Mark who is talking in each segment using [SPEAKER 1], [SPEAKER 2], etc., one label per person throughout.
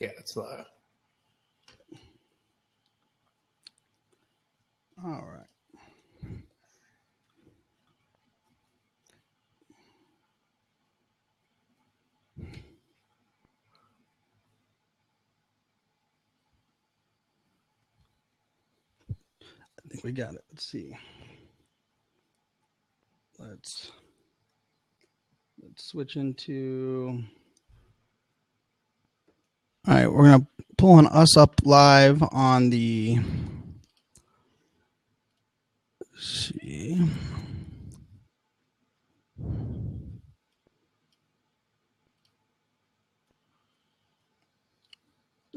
[SPEAKER 1] Yeah, it's live.
[SPEAKER 2] All right. I think we got it. Let's see. Let's switch into. All right, we're gonna pull us up live on the. Let's see.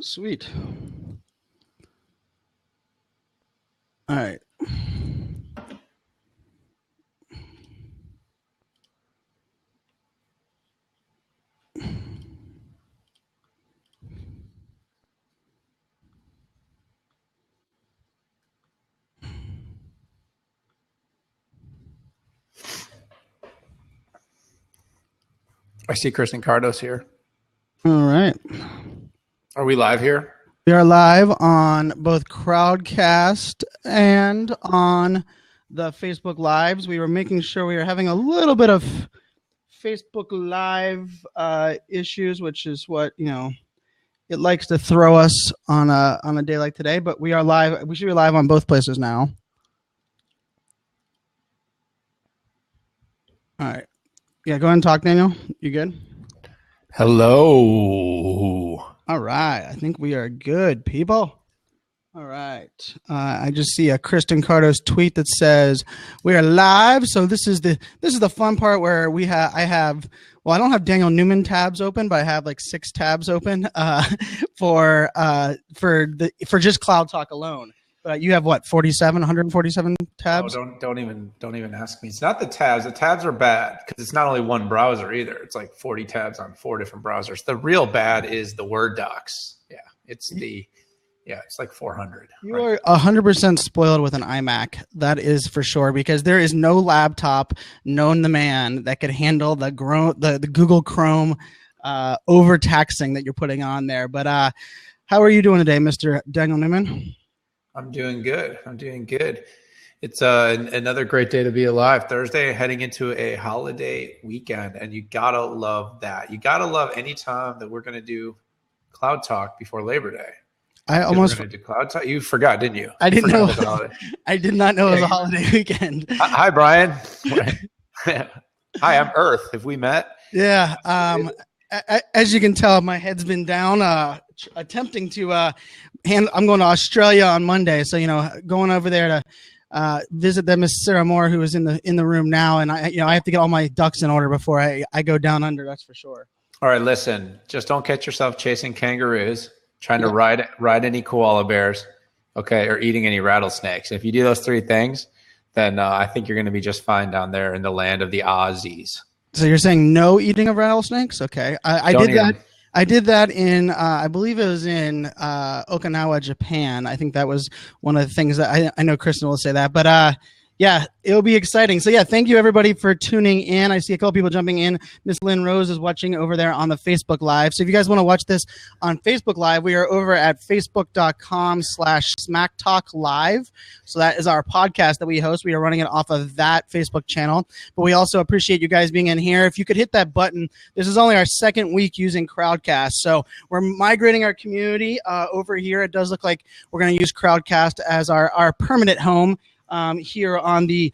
[SPEAKER 2] Sweet. All right.
[SPEAKER 1] I see Kristen Cardos here.
[SPEAKER 2] All right.
[SPEAKER 1] Are we live here?
[SPEAKER 2] We are live on both Crowdcast and on the Facebook Lives. We were making sure we were having a little bit of Facebook Live issues, which is what, it likes to throw us on a day like today. But we are live. We should be live on both places now. All right. Yeah, go ahead and talk, Daniel. You good?
[SPEAKER 1] Hello.
[SPEAKER 2] All right. I think we are good, people. All right. I just see a Kristen Cardos tweet that says we are live. So this is the fun part where I don't have Daniel Newman tabs open, but I have like 6 tabs open for just CloudTalk alone. But you have what, 147 tabs?
[SPEAKER 1] Oh, don't even ask me. It's not the tabs. The tabs are bad because it's not only one browser either. It's like 40 tabs on 4 different browsers. The real bad is the Word docs. Yeah, it's like 400.
[SPEAKER 2] You are 100% spoiled with an iMac. That is for sure, because there is no laptop known to man that could handle the Google Chrome overtaxing that you're putting on there. But how are you doing today, Mr. Daniel Newman?
[SPEAKER 1] I'm doing good. It's another great day to be alive. Thursday, heading into a holiday weekend, and you gotta love that. You gotta love any time that we're gonna do Cloud Talk before Labor Day.
[SPEAKER 2] I almost
[SPEAKER 1] did Cloud Talk. You forgot, didn't you?
[SPEAKER 2] I didn't know. I did not know it was a holiday weekend.
[SPEAKER 1] Hi, Brian. Hi, I'm Earth. Have we met?
[SPEAKER 2] Yeah. As you can tell, my head's been down. Attempting to I'm going to Australia on Monday, so going over there to visit them. Miss Sarah Moore, who is in the room now, and I have to get all my ducks in order before I go down under. That's for sure. All
[SPEAKER 1] right, listen, just don't catch yourself chasing kangaroos, trying to ride any koala bears, okay, or eating any rattlesnakes. If you do those 3 things, then I think you're going to be just fine down there in the land of the Aussies.
[SPEAKER 2] So you're saying no eating of rattlesnakes? Okay, I did that. I did that in, I believe it was in Okinawa, Japan. I think that was one of the things that I know Kristen will say that. But yeah, it'll be exciting. So yeah, thank you everybody for tuning in. I see a couple people jumping in. Miss Lynn Rose is watching over there on the Facebook Live. So if you guys want to watch this on Facebook Live, we are over at facebook.com/smacktalklive. So that is our podcast that we host. We are running it off of that Facebook channel. But we also appreciate you guys being in here. If you could hit that button, this is only our 2nd week using Crowdcast. So we're migrating our community over here. It does look like we're going to use Crowdcast as our permanent home here on the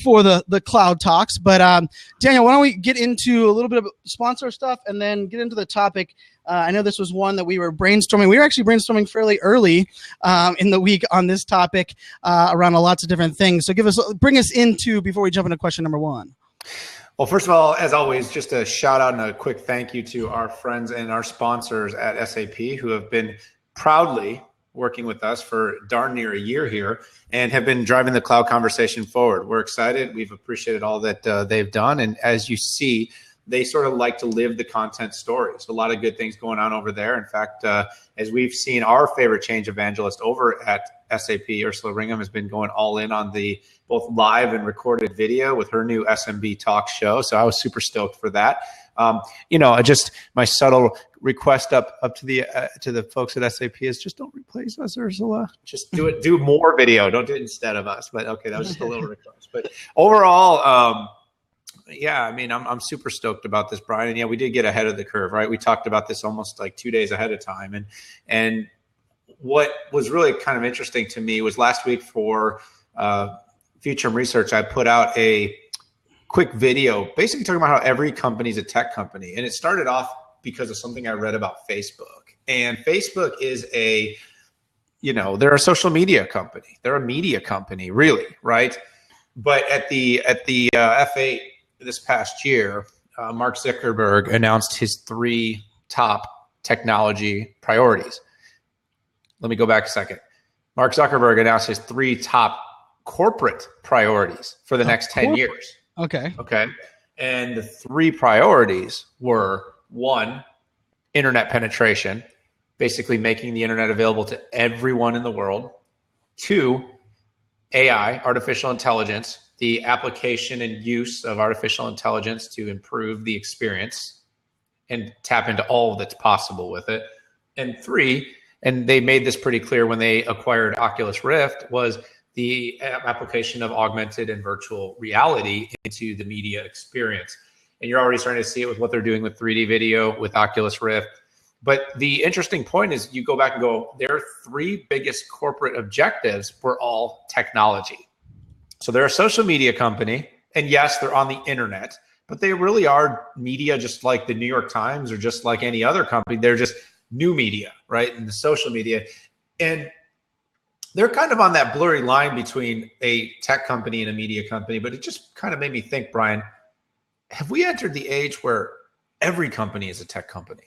[SPEAKER 2] for the Cloud Talks. But Daniel, why don't we get into a little bit of sponsor stuff and then get into the topic. I know this was one that we were brainstorming. We were actually brainstorming fairly early in the week on this topic around lots of different things. So bring us into before we jump into question number 1.
[SPEAKER 1] Well, first of all, as always, just a shout out and a quick thank you to our friends and our sponsors at SAP who have been proudly working with us for darn near a year here and have been driving the cloud conversation forward. We're excited. We've appreciated all that they've done. And as you see, they sort of like to live the content story. So a lot of good things going on over there. In fact, as we've seen, our favorite change evangelist over at SAP, Ursula Ringham, has been going all in on the both live and recorded video with her new SMB Talk show. So I was super stoked for that. Just my subtle request up to the folks at SAP is just don't replace us, Ursula. Just do more video. Don't do it instead of us. But okay, that was just a little request. But overall, I'm super stoked about this, Brian. And yeah, we did get ahead of the curve, right? We talked about this almost like 2 days ahead of time. And what was really kind of interesting to me was last week for Future Research, I put out a quick video basically talking about how every company is a tech company. And it started off because of something I read about Facebook. And Facebook is they're a social media company. They're a media company, really, right? But at the F8 this past year, Mark Zuckerberg announced his 3 top technology priorities. Let me go back a second. Mark Zuckerberg announced his 3 top corporate priorities for the next 10 years.
[SPEAKER 2] Okay.
[SPEAKER 1] And the 3 priorities were 1, internet penetration, basically making the internet available to everyone in the world. 2, AI, artificial intelligence, the application and use of artificial intelligence to improve the experience and tap into all that's possible with it. And 3, and they made this pretty clear when they acquired Oculus Rift, was the application of augmented and virtual reality into the media experience. And you're already starting to see it with what they're doing with 3D video, with Oculus Rift. But the interesting point is you go back and go, their 3 biggest corporate objectives were all technology. So they're a social media company, and yes, they're on the internet, but they really are media just like the New York Times or just like any other company. They're just new media, right? And the social media. And they're kind of on that blurry line between a tech company and a media company, but it just kind of made me think, Brian, have we entered the age where every company is a tech company?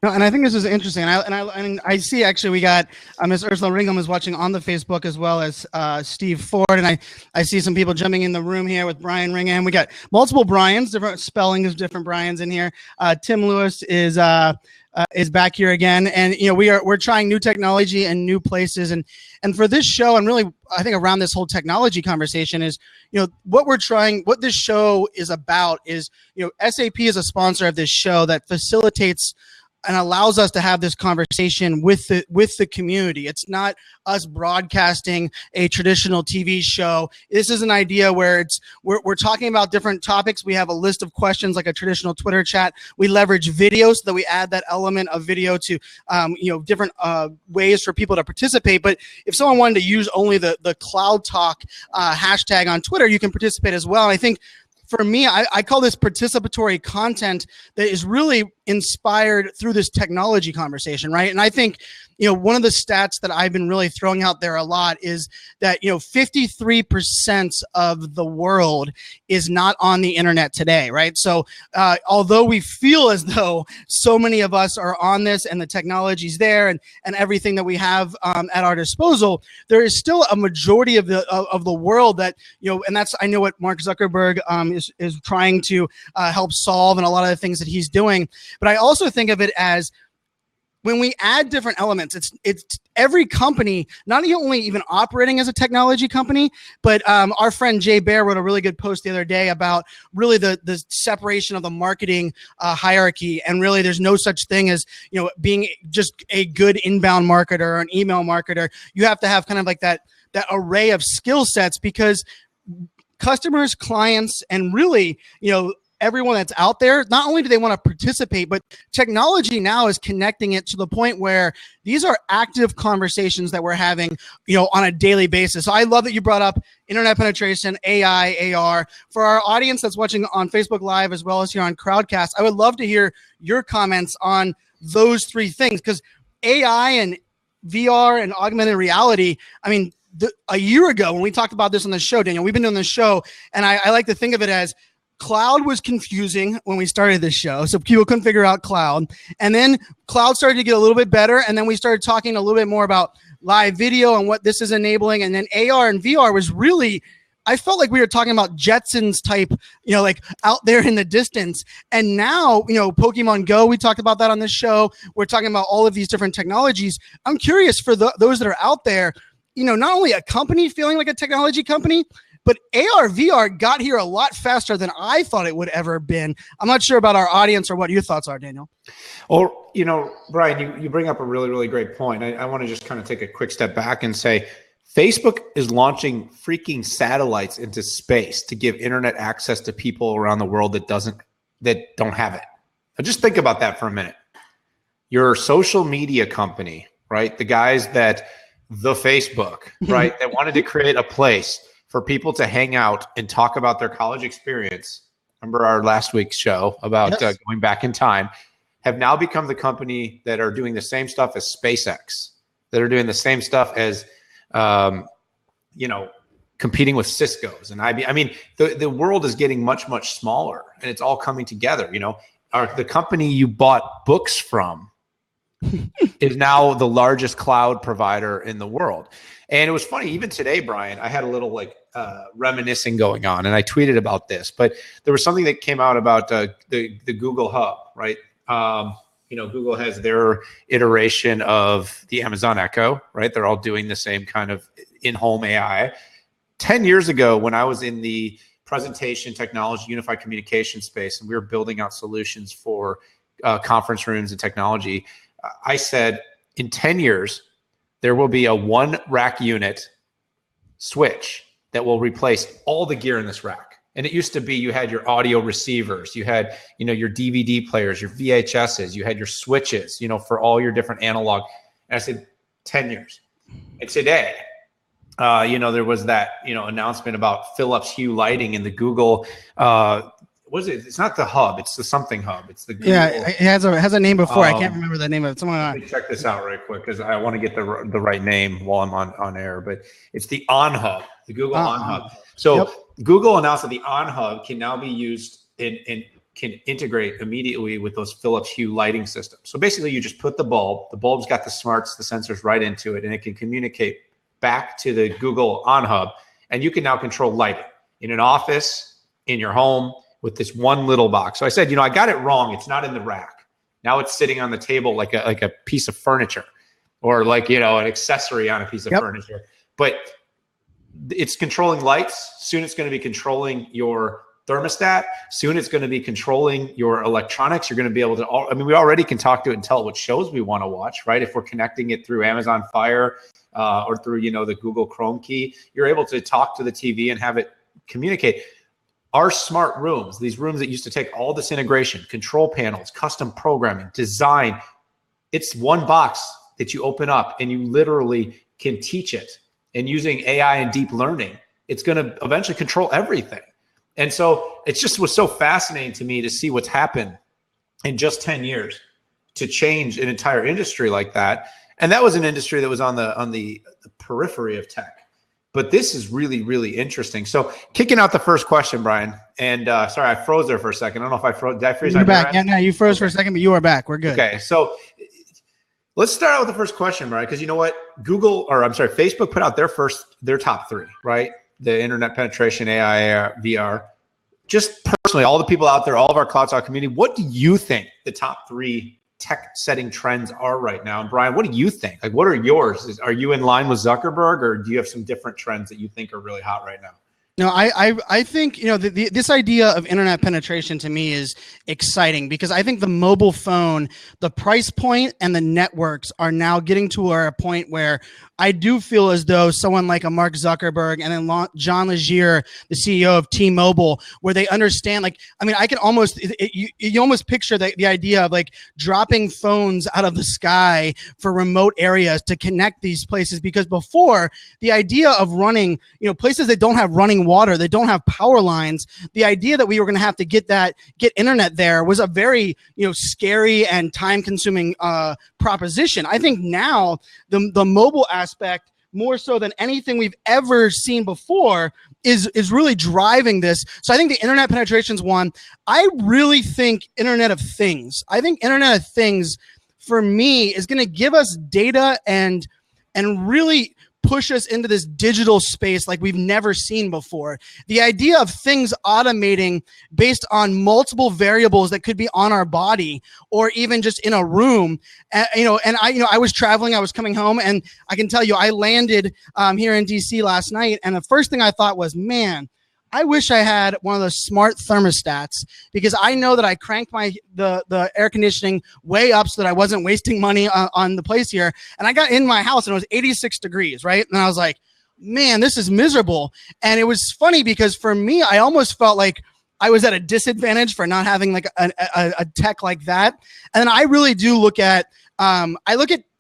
[SPEAKER 2] No, and I think this is interesting. And I see actually we got Ms. Ursula Ringham is watching on the Facebook as well as Steve Ford, and I see some people jumping in the room here with Brian Ringham. We got multiple Brians, different spellings, different Brians in here. Tim Lewis is back here again, and we're trying new technology and new places, and for this show, and really I think around this whole technology conversation is what this show is about is SAP is a sponsor of this show that facilitates and allows us to have this conversation with the community. It's not us broadcasting a traditional TV show. This is an idea where we're talking about different topics. We have a list of questions like a traditional Twitter chat. We leverage video so that we add that element of video to different ways for people to participate. But if someone wanted to use only the CloudTalk hashtag on Twitter, you can participate as well. And I think for me, I call this participatory content that is really inspired through this technology conversation, right? And I think, one of the stats that I've been really throwing out there a lot is that, 53% of the world is not on the internet today, right? So although we feel as though so many of us are on this and the technology's there and everything that we have at our disposal, there is still a majority of the world that, and that's, I know what Mark Zuckerberg is trying to help solve and a lot of the things that he's doing. But I also think of it as when we add different elements, it's every company, not only even operating as a technology company, but our friend Jay Baer wrote a really good post the other day about really the separation of the marketing hierarchy. And really there's no such thing as, being just a good inbound marketer or an email marketer. You have to have kind of like that array of skill sets, because customers, clients, and really, everyone that's out there, not only do they want to participate, but technology now is connecting it to the point where these are active conversations that we're having, on a daily basis. So I love that you brought up internet penetration, AI, AR. For our audience that's watching on Facebook Live as well as here on Crowdcast, I would love to hear your comments on those 3 things, because AI and VR and augmented reality, a year ago when we talked about this on the show, Daniel, we've been doing this show, and I like to think of it as cloud was confusing when we started this show, so people couldn't figure out cloud. And then cloud started to get a little bit better, and then we started talking a little bit more about live video and what this is enabling. And then AR and VR was really, I felt like we were talking about Jetsons type, like out there in the distance. And now, Pokemon Go, we talked about that on this show. We're talking about all of these different technologies. I'm curious for those that are out there, not only a company feeling like a technology company, but AR VR got here a lot faster than I thought it would ever been. I'm not sure about our audience or what your thoughts are, Daniel.
[SPEAKER 1] Well, Brian, you bring up a really, really great point. I want to just kind of take a quick step back and say, Facebook is launching freaking satellites into space to give internet access to people around the world that don't have it. Now just think about that for a minute. Your social media company, right? The guys the Facebook, right? That wanted to create a place for people to hang out and talk about their college experience. Remember our last week's show about going back in time, have now become the company that are doing the same stuff as SpaceX, that are doing the same stuff as, competing with Cisco's and IBM. I mean, the world is getting much, much smaller, and it's all coming together. The company you bought books from is now the largest cloud provider in the world. And it was funny, even today, Brian, I had a little reminiscing going on, and I tweeted about this, but there was something that came out about the Google Hub, right? Google has their iteration of the Amazon Echo, right? They're all doing the same kind of in-home AI. 10 years ago, when I was in the presentation technology, unified communication space, and we were building out solutions for conference rooms and technology, I said, in 10 years, there will be a one rack unit switch that will replace all the gear in this rack. And it used to be you had your audio receivers, you had, your DVD players, your VHSs, you had your switches, for all your different analog. And I said, 10 years. And today, there was that, announcement about Philips Hue lighting in the Google, what is it? It's not the Hub. It's the something Hub. It's the Google.
[SPEAKER 2] Yeah, it has a name before. I can't remember the name of it.
[SPEAKER 1] Let me check this out right quick because I want to get the right name while I'm on air. But it's the On Hub, the Google On Hub. So Google announced that the On Hub can now be used and can integrate immediately with those Philips Hue lighting systems. So basically, you just put the bulb's got the smarts, the sensors right into it, and it can communicate back to the Google On Hub, and you can now control lighting in an office, in your home, with this one little box. So I said, I got it wrong. It's not in the rack. Now it's sitting on the table like a piece of furniture, or an accessory on a piece of furniture. But it's controlling lights. Soon it's going to be controlling your thermostat. Soon it's going to be controlling your electronics. You're going to be able to, we already can talk to it and tell it what shows we want to watch, right? If we're connecting it through Amazon Fire or through, the Google Chrome key, you're able to talk to the TV and have it communicate. Our smart rooms, these rooms that used to take all this integration, control panels, custom programming, design, it's one box that you open up and you literally can teach it. And using AI and deep learning, it's going to eventually control everything. And so it just was so fascinating to me to see what's happened in just 10 years to change an entire industry like that. And that was an industry that was on the periphery of tech. But this is really, really interesting. So kicking out the first question, Brian, and sorry, I froze there for a second. I don't know if I froze. Did I freeze?
[SPEAKER 2] You're back. Yeah, no, you froze for a second, but you are back. We're good.
[SPEAKER 1] Okay, so let's start out with the first question, Brian, because you know what? Facebook put out their top three, right? The internet penetration, AI, AR, VR. Just personally, all the people out there, all of our CloudTalk community, what do you think the top three tech setting trends are right now? And Brian, what do you think? Like, what are yours? Are you in line with Zuckerberg, or do you have some different trends that you think are really hot right now?
[SPEAKER 2] No, I think, this idea of internet penetration to me is exciting because I think the mobile phone, the price point and the networks are now getting to a point where I do feel as though someone like a Mark Zuckerberg and then John Legere, the CEO of T-Mobile, where they understand, I can almost, you almost picture the idea of dropping phones out of the sky for remote areas to connect these places. Because before, the idea of running, places that don't have running water, they don't have power lines, the idea that we were going to have to get internet there was a very, scary and time consuming proposition. I think now the mobile aspect, more so than anything we've ever seen before, is really driving this. So I think the internet penetration's one. I really think Internet of Things. I think Internet of Things for me is going to give us data and really push us into this digital space like we've never seen before. The idea of things automating based on multiple variables that could be on our body or even just in a room, I was traveling, I was coming home, and I can tell you, I landed here in DC last night, and the first thing I thought was, man, I wish I had one of those smart thermostats, because I know that I cranked the air conditioning way up so that I wasn't wasting money on the place here. And I got in my house and it was 86 degrees, right? And I was like, man, this is miserable. And it was funny because for me, I almost felt like I was at a disadvantage for not having like a tech like that. And then I really do look at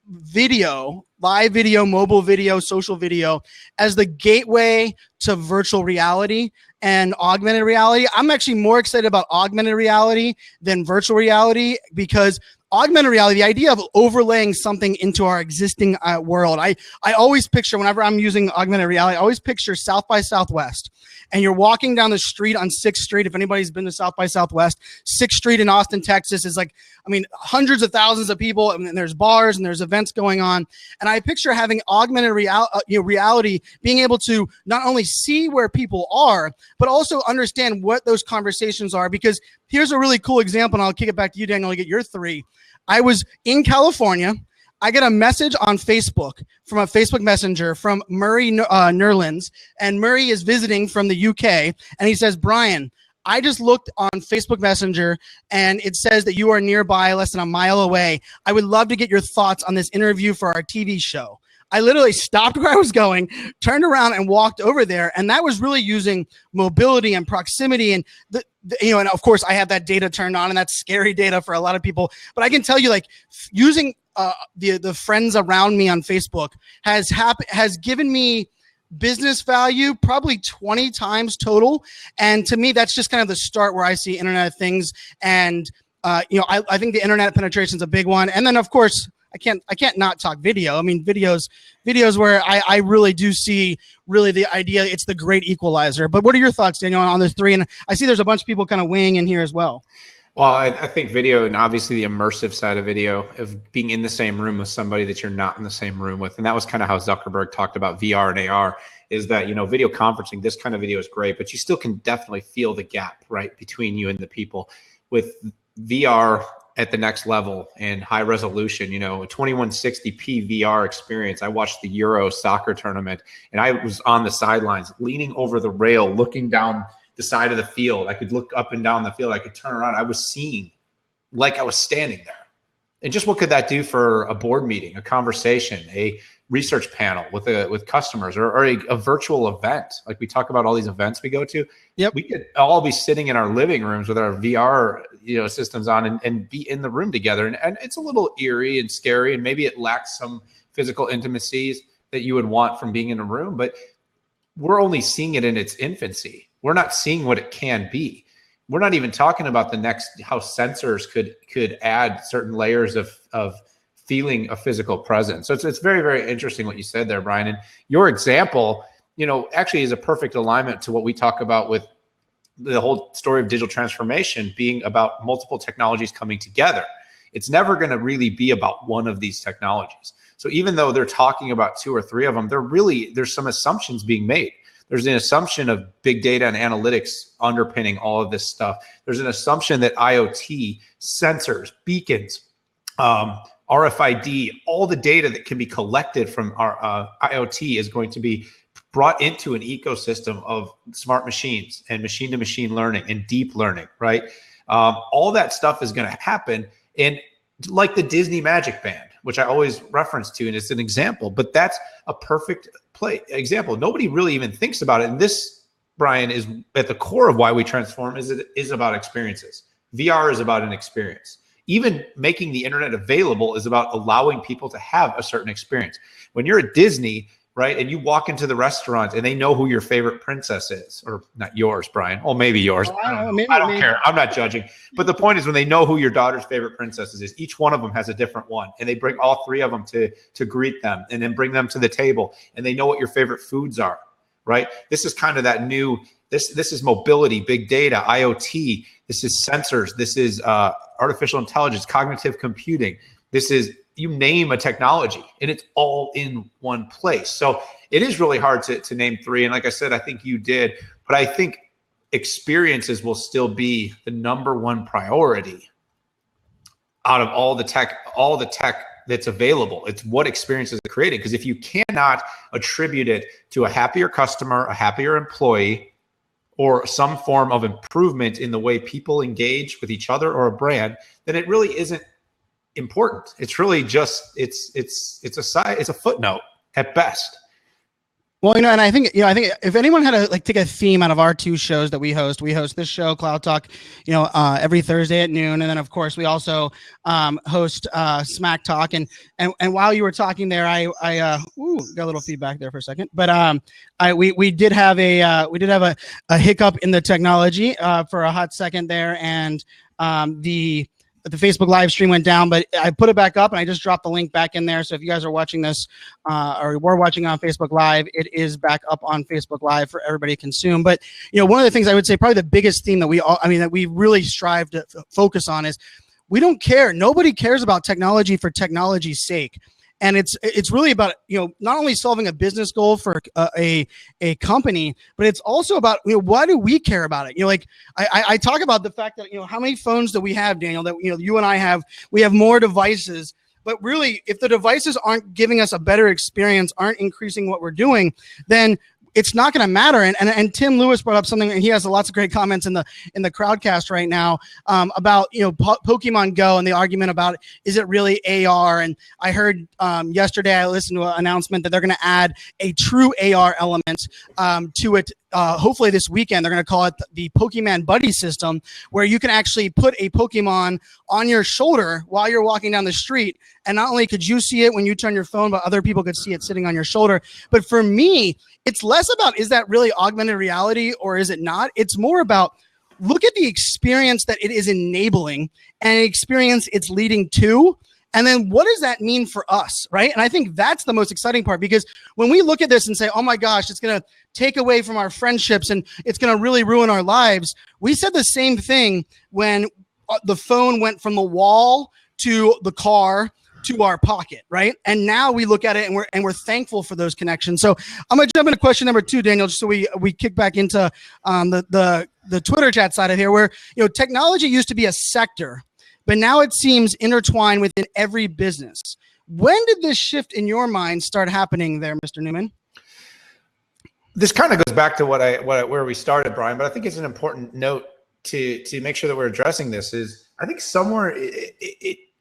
[SPEAKER 2] video, live video, mobile video, social video as the gateway to virtual reality and augmented reality. I'm actually more excited about augmented reality than virtual reality, because augmented reality, the idea of overlaying something into our existing world. I always picture, whenever I'm using augmented reality, I always picture South by Southwest. And you're walking down the street on 6th Street. If anybody's been to South by Southwest, 6th Street in Austin, Texas is like, hundreds of thousands of people, and there's bars and there's events going on. And I picture having augmented reality, being able to not only see where people are, but also understand what those conversations are. Because here's a really cool example, and I'll kick it back to you, Daniel, to get your three. I was in California. I get a message on Facebook from a Facebook Messenger from Murray Nerlens, and Murray is visiting from the UK, and he says, Brian, I just looked on Facebook Messenger, and it says that you are nearby, less than a mile away. I would love to get your thoughts on this interview for our TV show. I literally stopped where I was going, turned around, and walked over there, and that was really using mobility and proximity, and and of course I have that data turned on, and that's scary data for a lot of people. But I can tell you, like, using the friends around me on Facebook has given me business value probably 20 times total. And to me, that's just kind of the start where I see Internet of Things. And I think the internet penetration is a big one. And then of course, I can't not talk video. I mean, videos where I really do see really the idea. It's the great equalizer. But what are your thoughts, Daniel, on those three? And I see there's a bunch of people kind of weighing in here as well.
[SPEAKER 1] Well, I think video, and obviously the immersive side of video, of being in the same room with somebody that you're not in the same room with. And that was kind of how Zuckerberg talked about VR and AR, is that, video conferencing, this kind of video is great, but you still can definitely feel the gap, right, between you and the people. With VR at the next level and high resolution, a 2160p VR experience. I watched the Euro soccer tournament, and I was on the sidelines leaning over the rail, looking down the side of the field. I could look up and down the field. I could turn around. I was seeing like I was standing there. And just what could that do for a board meeting, a conversation, a research panel with customers, or a virtual event? Like we talk about all these events we go to.
[SPEAKER 2] Yep.
[SPEAKER 1] We could all be sitting in our living rooms with our VR systems on and be in the room together. And it's a little eerie and scary, and maybe it lacks some physical intimacies that you would want from being in a room, but we're only seeing it in its infancy. We're not seeing what it can be. We're not even talking about how sensors could add certain layers of feeling a physical presence. So it's very, very interesting what you said there, Brian. And your example, actually is a perfect alignment to what we talk about with the whole story of digital transformation being about multiple technologies coming together. It's never going to really be about one of these technologies. So even though they're talking about two or three of them, there's some assumptions being made. There's an assumption of big data and analytics underpinning all of this stuff. There's an assumption that IoT, sensors, beacons, RFID, all the data that can be collected from our IoT is going to be brought into an ecosystem of smart machines and machine-to-machine learning and deep learning, right? All that stuff is going to happen. And like the Disney Magic Band, which I always reference to, and it's an example, but that's a perfect example. Nobody really even thinks about it. And this, Brian, is at the core of why we transform. Is about experiences. VR is about an experience. Even making the internet available is about allowing people to have a certain experience. When you're at Disney, right, and you walk into the restaurant and they know who your favorite princess is, or not yours, Brian, or maybe yours. I don't care. I'm not judging. But the point is, when they know who your daughter's favorite princesses is, each one of them has a different one, and they bring all three of them to greet them and then bring them to the table, and they know what your favorite foods are, right? This is kind of that new, this is mobility, big data, IoT. This is sensors. This is artificial intelligence, cognitive computing. This is you name a technology and it's all in one place. So it is really hard to name three. And like I said, I think you did, but I think experiences will still be the number one priority out of all the tech that's available. It's what experiences are created. Because if you cannot attribute it to a happier customer, a happier employee, or some form of improvement in the way people engage with each other or a brand, then it really isn't important. It's really just it's a footnote at best.
[SPEAKER 2] Well, and I think if anyone had to take a theme out of our two shows that we host this show, Cloud Talk, every Thursday at noon, and then of course we also host Smack Talk. And while you were talking there, I got a little feedback there for a second, but we did have a hiccup in the technology for a hot second there, and the Facebook live stream went down, but I put it back up and I just dropped the link back in there. So if you guys are watching this or we're watching on Facebook Live, it is back up on Facebook Live for everybody to consume. But, one of the things I would say, probably the biggest theme that we really strive to focus on is we don't care. Nobody cares about technology for technology's sake. And it's really about, not only solving a business goal for a company, but it's also about, why do we care about it? I talk about the fact that, how many phones do we have, Daniel, that, you and I have, we have more devices, but really if the devices aren't giving us a better experience, aren't increasing what we're doing, then it's not going to matter. And Tim Lewis brought up something, and he has lots of great comments in the crowdcast right now about Pokemon Go and the argument about, is it really AR? And I heard yesterday, I listened to an announcement that they're going to add a true AR element to it. Hopefully this weekend, they're going to call it the Pokemon Buddy system, where you can actually put a Pokemon on your shoulder while you're walking down the street. And not only could you see it when you turn your phone, but other people could see it sitting on your shoulder. But for me, it's less about, is that really augmented reality or is it not? It's more about, look at the experience that it is enabling and an experience it's leading to. And then what does that mean for us, right? And I think that's the most exciting part, because when we look at this and say, oh my gosh, it's going to take away from our friendships and it's going to really ruin our lives. We said the same thing when the phone went from the wall to the car to our pocket, right? And now we look at it and we're thankful for those connections. So I'm going to jump into question number 2, Daniel, just so we kick back into the Twitter chat side of here, where technology used to be a sector, but now it seems intertwined within every business. When did this shift in your mind start happening there, Mr. Newman?
[SPEAKER 1] This kind of goes back to where we started, Brian, but I think it's an important note to make sure that we're addressing this. Is I think somewhere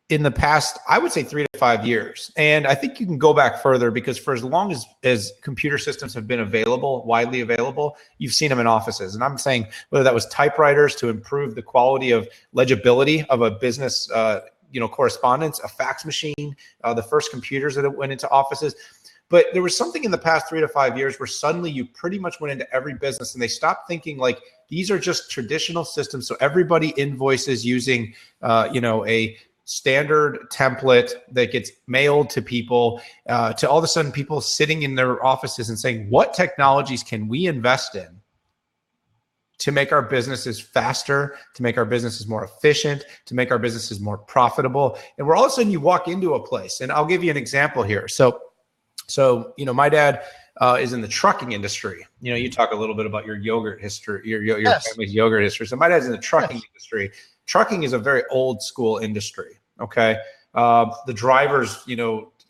[SPEAKER 1] in the past, I would say 3 to 5 years. And I think you can go back further, because for as long as computer systems have been available, widely available, you've seen them in offices. And I'm saying whether that was typewriters to improve the quality of legibility of a business, correspondence, a fax machine, the first computers that went into offices. But there was something in the past 3 to 5 years where suddenly you pretty much went into every business and they stopped thinking like these are just traditional systems. So everybody invoices using, a standard template that gets mailed to people, to all of a sudden people sitting in their offices and saying, what technologies can we invest in to make our businesses faster, to make our businesses more efficient, to make our businesses more profitable? And where all of a sudden you walk into a place, and I'll give you an example here. So my dad is in the trucking industry. You talk a little bit about your yogurt history, your
[SPEAKER 2] Yes.
[SPEAKER 1] family's yogurt history. So my dad's in the trucking industry. Trucking is a very old school industry. Okay. The drivers,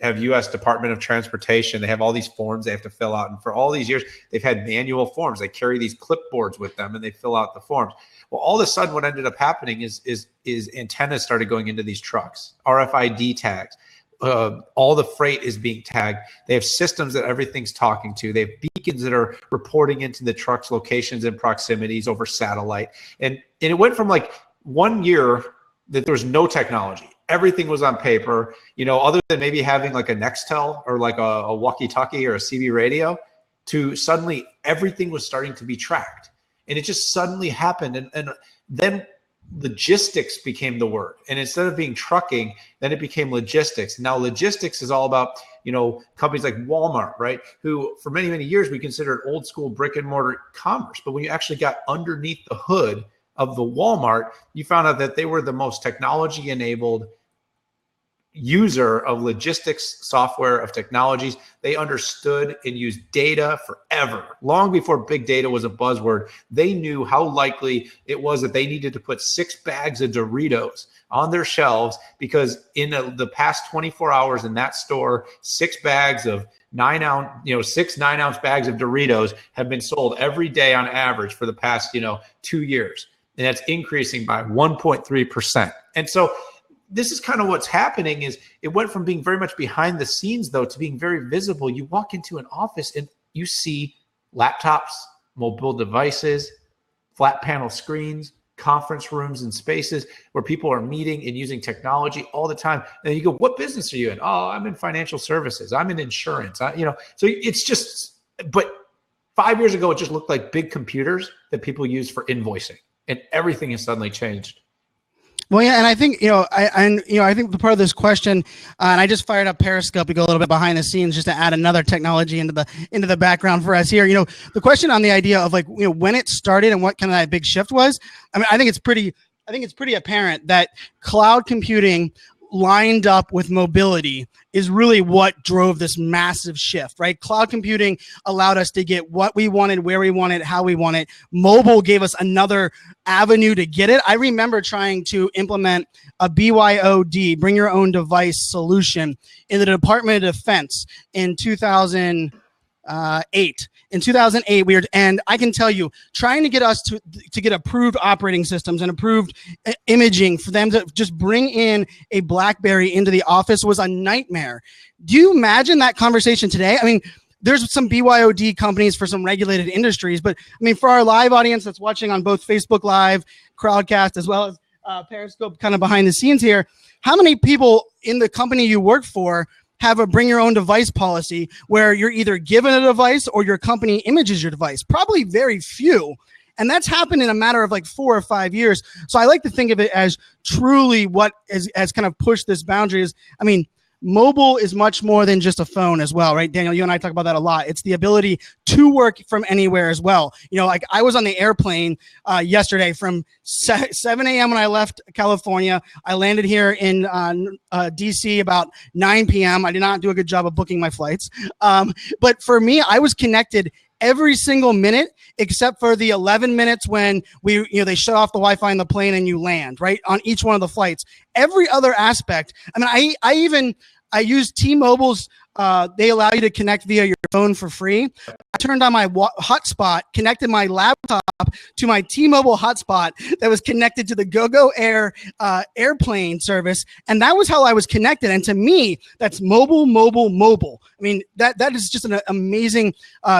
[SPEAKER 1] have U.S. Department of Transportation. They have all these forms they have to fill out. And for all these years, they've had manual forms. They carry these clipboards with them and they fill out the forms. Well, all of a sudden what ended up happening is antennas started going into these trucks, RFID tags. All the freight is being tagged. They have systems that everything's talking to. They have beacons that are reporting into the truck's locations and proximities over satellite. And it went from like 1 year that there was no technology. Everything was on paper, other than maybe having like a Nextel or like a walkie-talkie or a CB radio, to suddenly everything was starting to be tracked. And it just suddenly happened. And then logistics became the word. And instead of being trucking, then it became logistics. Now logistics is all about, companies like Walmart, right? Who for many, many years we considered old school brick and mortar commerce. But when you actually got underneath the hood of the Walmart, you found out that they were the most technology enabled user of logistics software, of technologies. They understood and used data forever. Long before big data was a buzzword, they knew how likely it was that they needed to put 6 bags of Doritos on their shelves, because in the past 24 hours in that store, 6 bags of 6 9-ounce bags of Doritos have been sold every day on average for the past 2 years, and that's increasing by 1.3%. And so this is kind of what's happening. Is it went from being very much behind the scenes, though, to being very visible. You walk into an office and you see laptops, mobile devices, flat panel screens, conference rooms and spaces where people are meeting and using technology all the time. And you go, what business are you in? Oh, I'm in financial services. I'm in insurance. So it's just, but 5 years ago, it just looked like big computers that people use for invoicing, and everything has suddenly changed.
[SPEAKER 2] Well, yeah, and I think I think the part of this question, and I just fired up Periscope to go a little bit behind the scenes just to add another technology into the background for us here. The question on the idea of when it started and what kind of that big shift was. I mean, I think it's pretty apparent that cloud computing lined up with mobility is really what drove this massive shift, right? Cloud computing allowed us to get what we wanted, where we wanted, how we wanted. Mobile gave us another avenue to get it. I remember trying to implement a BYOD, bring your own device solution, in the Department of Defense in 2008. In 2008, and I can tell you, trying to get us to get approved operating systems and approved imaging for them to just bring in a BlackBerry into the office was a nightmare. Do you imagine that conversation today? I mean, there's some BYOD companies for some regulated industries, but I mean, for our live audience that's watching on both Facebook Live, Crowdcast, as well as Periscope, kind of behind the scenes here, how many people in the company you work for have a bring your own device policy where you're either given a device or your company images your device? Probably very few. And that's happened in a matter of 4 or 5 years. So I like to think of it as truly what has kind of pushed this boundary is, I mean, mobile is much more than just a phone as well, right? Daniel, you and I talk about that a lot. It's the ability to work from anywhere as well. I was on the airplane yesterday from 7 a.m. when I left California. I landed here in DC about 9 p.m. I did not do a good job of booking my flights. But for me, I was connected every single minute except for the 11 minutes when they shut off the Wi-Fi in the plane and you land, right, on each one of the flights. Every other aspect. I mean, I use T-Mobile's, they allow you to connect via your phone for free. I turned on my hotspot, connected my laptop to my T-Mobile hotspot that was connected to the GoGo Air airplane service, and that was how I was connected. And to me, that's mobile. I mean, that is just an amazing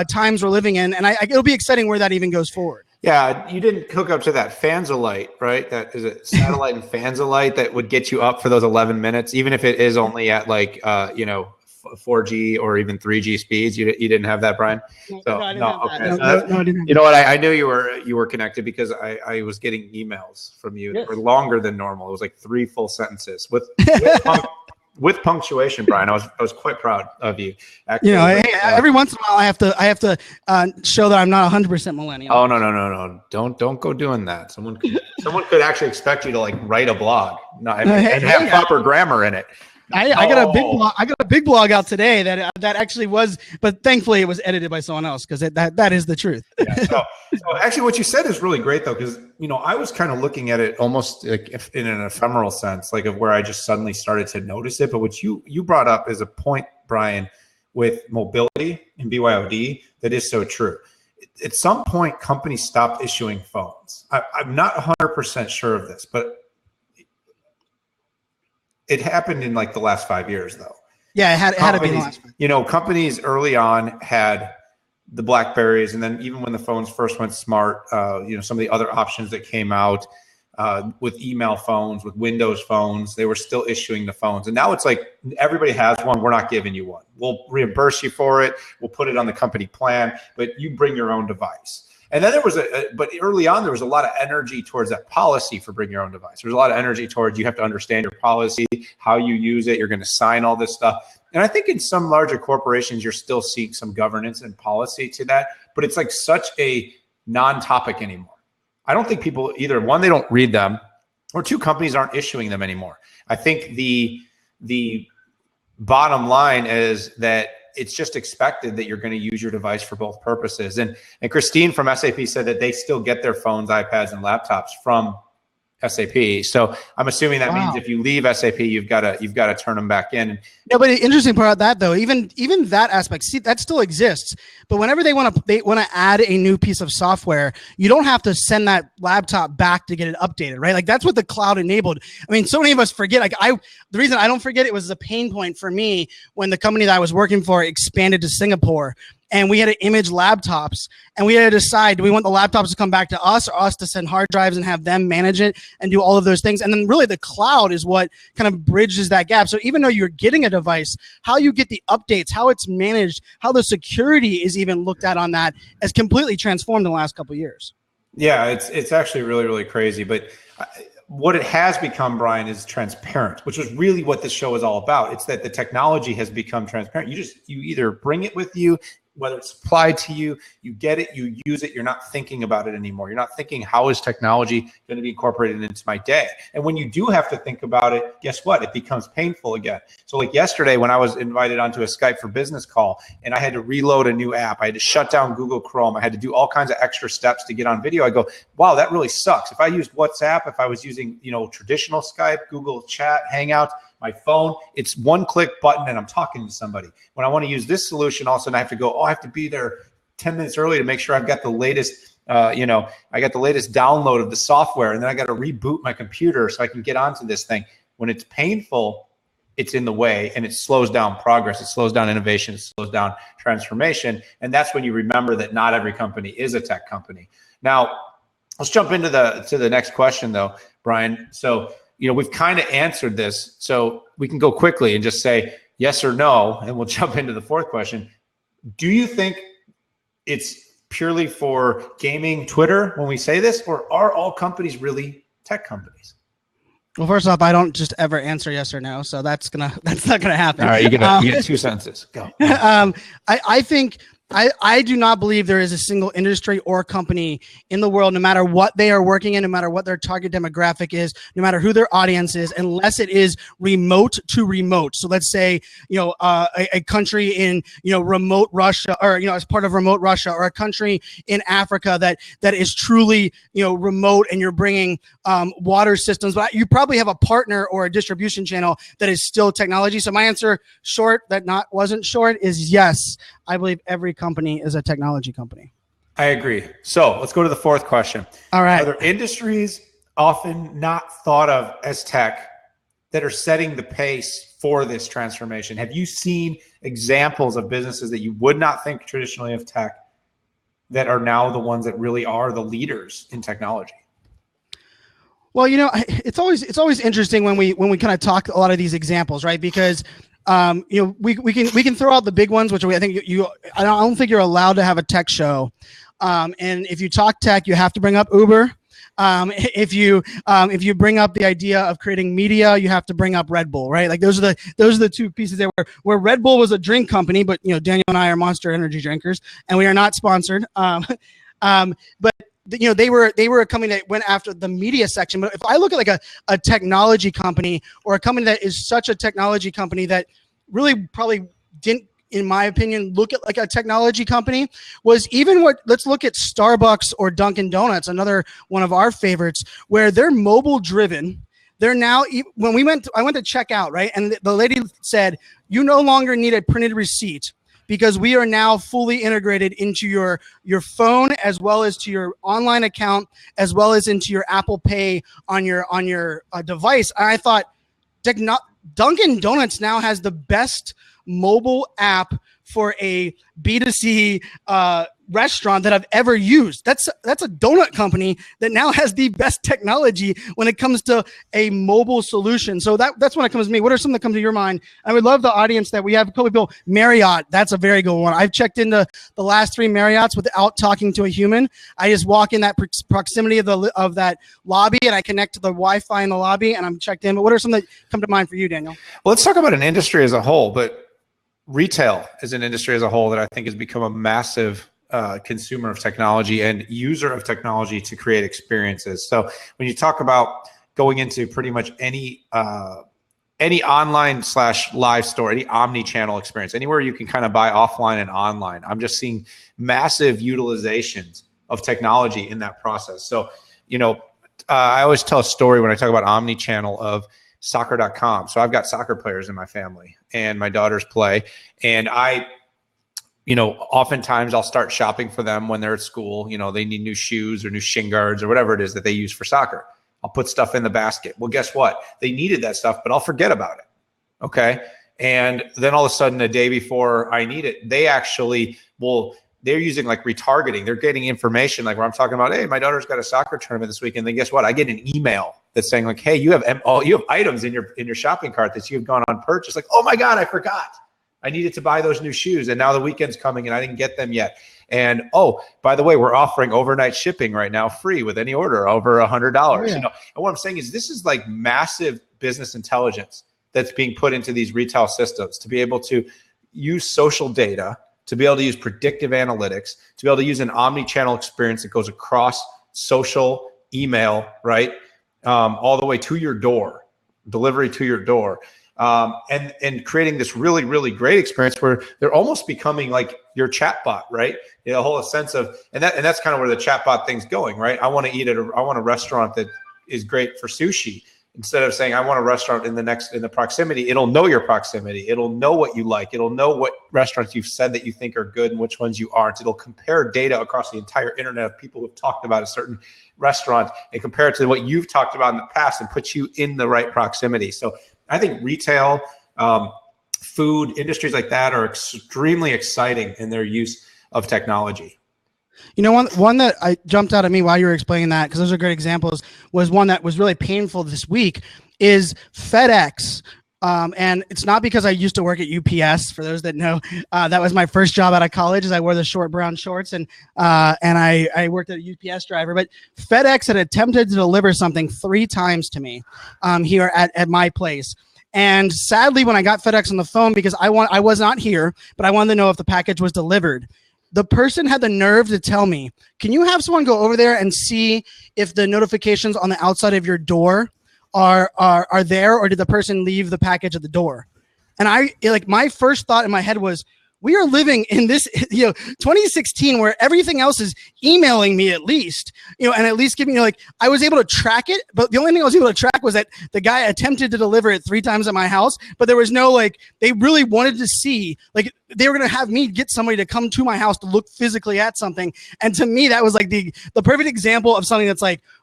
[SPEAKER 2] times we're living in, and it'll be exciting where that even goes forward.
[SPEAKER 1] Yeah, you didn't hook up to that Fanzo light, right? That is it, satellite and Fanzo light that would get you up for those 11 minutes, even if it is only at 4G or even 3G speeds. You didn't have that, Brian?
[SPEAKER 2] No, I didn't have that. No, I didn't.
[SPEAKER 1] You know what? I knew you were connected because I was getting emails from you that were longer than normal. It was 3 full sentences with punctuation, Brian. I was quite proud of you. Actually,
[SPEAKER 2] every once in a while I have to show that I'm not 100% millennial.
[SPEAKER 1] Oh no! Don't go doing that. Someone could actually expect you to write a blog and have proper grammar in it.
[SPEAKER 2] I got a big blog. I got a big blog out today that actually was, but thankfully it was edited by someone else because that is the truth.
[SPEAKER 1] Yeah, so actually, what you said is really great though, because I was kind of looking at it almost in an ephemeral sense, of where I just suddenly started to notice it. But what you brought up is a point, Brian, with mobility and BYOD that is so true. At some point, companies stopped issuing phones. I'm not 100% sure of this, but it happened in the last 5 years, though.
[SPEAKER 2] Yeah, it had to be the last 5 years.
[SPEAKER 1] Companies early on had the BlackBerries, and then even when the phones first went smart, some of the other options that came out with email phones, with Windows phones, they were still issuing the phones. And now it's everybody has one. We're not giving you one. We'll reimburse you for it. We'll put it on the company plan, but you bring your own device. And then there was but early on, there was a lot of energy towards that policy for bring your own device. There's a lot of energy towards you have to understand your policy, how you use it. You're going to sign all this stuff. And I think in some larger corporations, you're still seeing some governance and policy to that, but it's such a non-topic anymore. I don't think people either, one, they don't read them, or two, companies aren't issuing them anymore. I think the the bottom line is that it's just expected that you're going to use your device for both purposes. And Christine from SAP said that they still get their phones, iPads, and laptops from SAP. So I'm assuming that means if you leave SAP, you've got to turn them back in.
[SPEAKER 2] No, but the interesting part about that, though, even that aspect, see, that still exists. But whenever they want to add a new piece of software, you don't have to send that laptop back to get it updated, right? Like that's what the cloud enabled. I mean, so many of us forget. Like the reason I don't forget, it was a pain point for me when the company that I was working for expanded to Singapore. And we had to image laptops, and we had to decide, do we want the laptops to come back to us, or us to send hard drives and have them manage it and do all of those things? And then really the cloud is what kind of bridges that gap. So even though you're getting a device, how you get the updates, how it's managed, how the security is even looked at on that has completely transformed in the last couple of years.
[SPEAKER 1] Yeah, it's actually really, really crazy. But what it has become, Brian, is transparent, which is really what this show is all about. It's that the technology has become transparent. You either bring it with you, whether it's applied to you, you get it, you use it, you're not thinking about it anymore. You're not thinking, how is technology going to be incorporated into my day? And when you do have to think about it, guess what? It becomes painful again. So like yesterday when I was invited onto a Skype for Business call and I had to reload a new app, I had to shut down Google Chrome, I had to do all kinds of extra steps to get on video. I go, wow, that really sucks. If I used WhatsApp, if I was using, traditional Skype, Google Chat, Hangouts, my phone, it's one click button and I'm talking to somebody. When I want to use this solution, all of a sudden I have to go, I have to be there 10 minutes early to make sure I've got the latest, I got the latest download of the software, and then I got to reboot my computer so I can get onto this thing. When it's painful, it's in the way, and it slows down progress. It slows down innovation. It slows down transformation. And that's when you remember that not every company is a tech company. Now, let's jump into the next question though, Brian. So, we've kind of answered this, so we can go quickly and just say yes or no, and we'll jump into the fourth question. Do you think it's purely for gaming Twitter when we say this, or are all companies really tech companies?
[SPEAKER 2] Well, first off, I don't just ever answer yes or no, so that's not gonna happen.
[SPEAKER 1] All right, you get 2 sentences. Go.
[SPEAKER 2] I think. I do not believe there is a single industry or company in the world, no matter what they are working in, no matter what their target demographic is, no matter who their audience is, unless it is remote to remote. So let's say, a country in, remote Russia, or, as part of remote Russia, or a country in Africa that is truly, remote, and you're bringing water systems, but you probably have a partner or a distribution channel that is still technology. So my answer wasn't short is yes. I believe every company is a technology company.
[SPEAKER 1] I agree. So let's go to the fourth question.
[SPEAKER 2] All right.
[SPEAKER 1] Are there industries often not thought of as tech that are setting the pace for this transformation? Have you seen examples of businesses that you would not think traditionally of tech that are now the ones that really are the leaders in technology?
[SPEAKER 2] Well, it's always interesting when we kind of talk a lot of these examples, right? Because we can throw out the big ones, which I think I don't think you're allowed to have a tech show. And if you talk tech, you have to bring up Uber. If you bring up the idea of creating media, you have to bring up Red Bull, right? Like those are the two pieces there where Red Bull was a drink company, but Daniel and I are Monster energy drinkers, and we are not sponsored. But they were a company that went after the media section. But if I look at like a technology company, or a company that is such a technology company that really probably didn't, in my opinion, look at like a technology company, was let's look at Starbucks or Dunkin' Donuts, another one of our favorites, where they're mobile driven. They're now, I went to check out, right? And the lady said, you no longer need a printed receipt, because we are now fully integrated into your phone, as well as to your online account, as well as into your Apple Pay on your device. And I thought, Dunkin' Donuts now has the best mobile app for a B2C restaurant that I've ever used. That's a donut company that now has the best technology when it comes to a mobile solution. So that's when it comes to me. What are some that come to your mind? I would love the audience that we have. People, Marriott, that's a very good one. I've checked into the last 3 Marriotts without talking to a human. I just walk in that proximity of that lobby, and I connect to the Wi-Fi in the lobby, and I'm checked in. But what are some that come to mind for you, Daniel?
[SPEAKER 1] Well, let's talk about an industry as a whole, but retail is an industry as a whole that I think has become a massive consumer of technology and user of technology to create experiences. So when you talk about going into pretty much any any online / live store, any omni-channel experience, anywhere you can kind of buy offline and online. I'm just seeing massive utilizations of technology in that process. So, I always tell a story when I talk about omni-channel of soccer.com. So I've got soccer players in my family and my daughters play. And oftentimes I'll start shopping for them when they're at school. They need new shoes or new shin guards or whatever it is that they use for soccer. I'll put stuff in the basket. Well, guess what? They needed that stuff, but I'll forget about it. Okay. And then all of a sudden, a day before I need it, they're using like retargeting. They're getting information like where I'm talking about, hey, my daughter's got a soccer tournament this week. And then guess what? I get an email that's saying like, hey, you have items in your shopping cart that you've gone on purchase. Like, oh my God, I forgot. I needed to buy those new shoes. And now the weekend's coming and I didn't get them yet. And by the way, we're offering overnight shipping right now free with any order over $100. Oh, yeah. And what I'm saying is this is like massive business intelligence that's being put into these retail systems to be able to use social data, to be able to use predictive analytics, to be able to use an omni-channel experience that goes across social, email, right? All the way to your door, delivery to your door. And creating this really, really great experience where they're almost becoming like your chatbot, right? The whole sense of, and that's kind of where the chatbot thing's going, right? I want a restaurant that is great for sushi. Instead of saying, I want a restaurant in the proximity, it'll know your proximity. It'll know what you like. It'll know what restaurants you've said that you think are good and which ones you aren't. It'll compare data across the entire internet of people who've talked about a certain restaurant and compare it to what you've talked about in the past and put you in the right proximity. So I think retail, food, industries like that are extremely exciting in their use of technology.
[SPEAKER 2] One that I jumped out at me while you were explaining that, because those are great examples, was one that was really painful this week, is FedEx. And it's not because I used to work at UPS. For those that know, that was my first job out of college, as I wore the short brown shorts and I worked as a UPS driver. But FedEx had attempted to deliver something 3 times to me here at my place. And sadly, when I got FedEx on the phone, because I was not here, but I wanted to know if the package was delivered. The person had the nerve to tell me, can you have someone go over there and see if the notifications on the outside of your door are there, or did the person leave the package at the door? And my first thought in my head was, we are living in this 2016 where everything else is emailing me at least, and at least giving I was able to track it, but the only thing I was able to track was that the guy attempted to deliver it 3 times at my house, but there was no they really wanted to see, they were going to have me get somebody to come to my house to look physically at something. And to me, that was the perfect example of something that's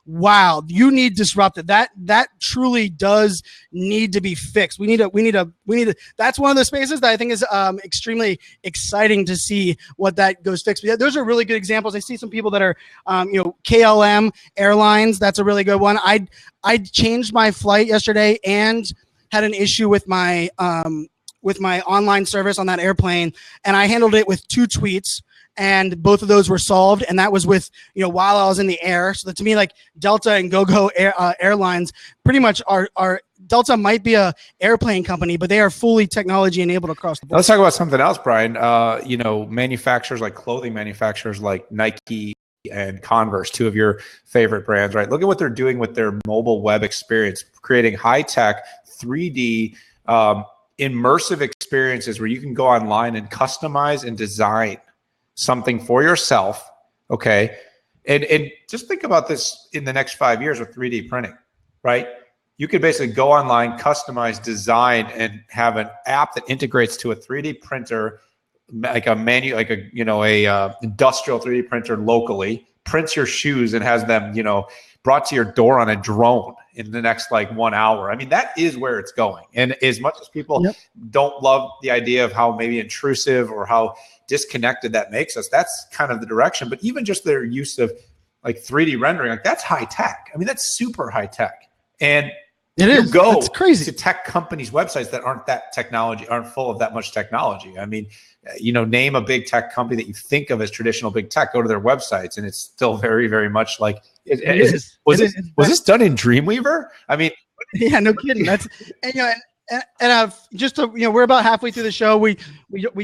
[SPEAKER 2] wow, you need disrupted. That truly does need to be fixed. We need to, that's one of the spaces that I think is extremely exciting to see what that goes fixed. But yeah, those are really good examples. I see some people that are, KLM Airlines. That's a really good one. I changed my flight yesterday and had an issue with my online service on that airplane, and I handled it with 2 tweets, and both of those were solved. And that was with, while I was in the air. So that to me, Delta and GoGo Airlines pretty much are Delta might be a airplane company, but they are fully technology enabled across the board.
[SPEAKER 1] Let's talk about something else, Brian. Manufacturers clothing manufacturers like Nike and Converse, 2 of your favorite brands, right? Look at what they're doing with their mobile web experience, creating high-tech 3D immersive experiences where you can go online and customize and design something for yourself, okay? And just think about this in the next 5 years with 3D printing, right? You could basically go online, customize, design, and have an app that integrates to a 3D printer, like a industrial 3D printer locally, prints your shoes and has them, brought to your door on a drone in the next 1 hour. I mean, that is where it's going. And as much as people don't love the idea of how maybe intrusive or how disconnected that makes us, that's kind of the direction. But even just their use of 3D rendering, that's high tech. I mean, that's super high tech. And it's crazy to tech companies' websites that aren't full of that much technology. I mean, name a big tech company that you think of as traditional big tech, go to their websites, and it's still very, very much was this done in Dreamweaver? I mean,
[SPEAKER 2] yeah, no kidding. That's just to, we're about halfway through the show. We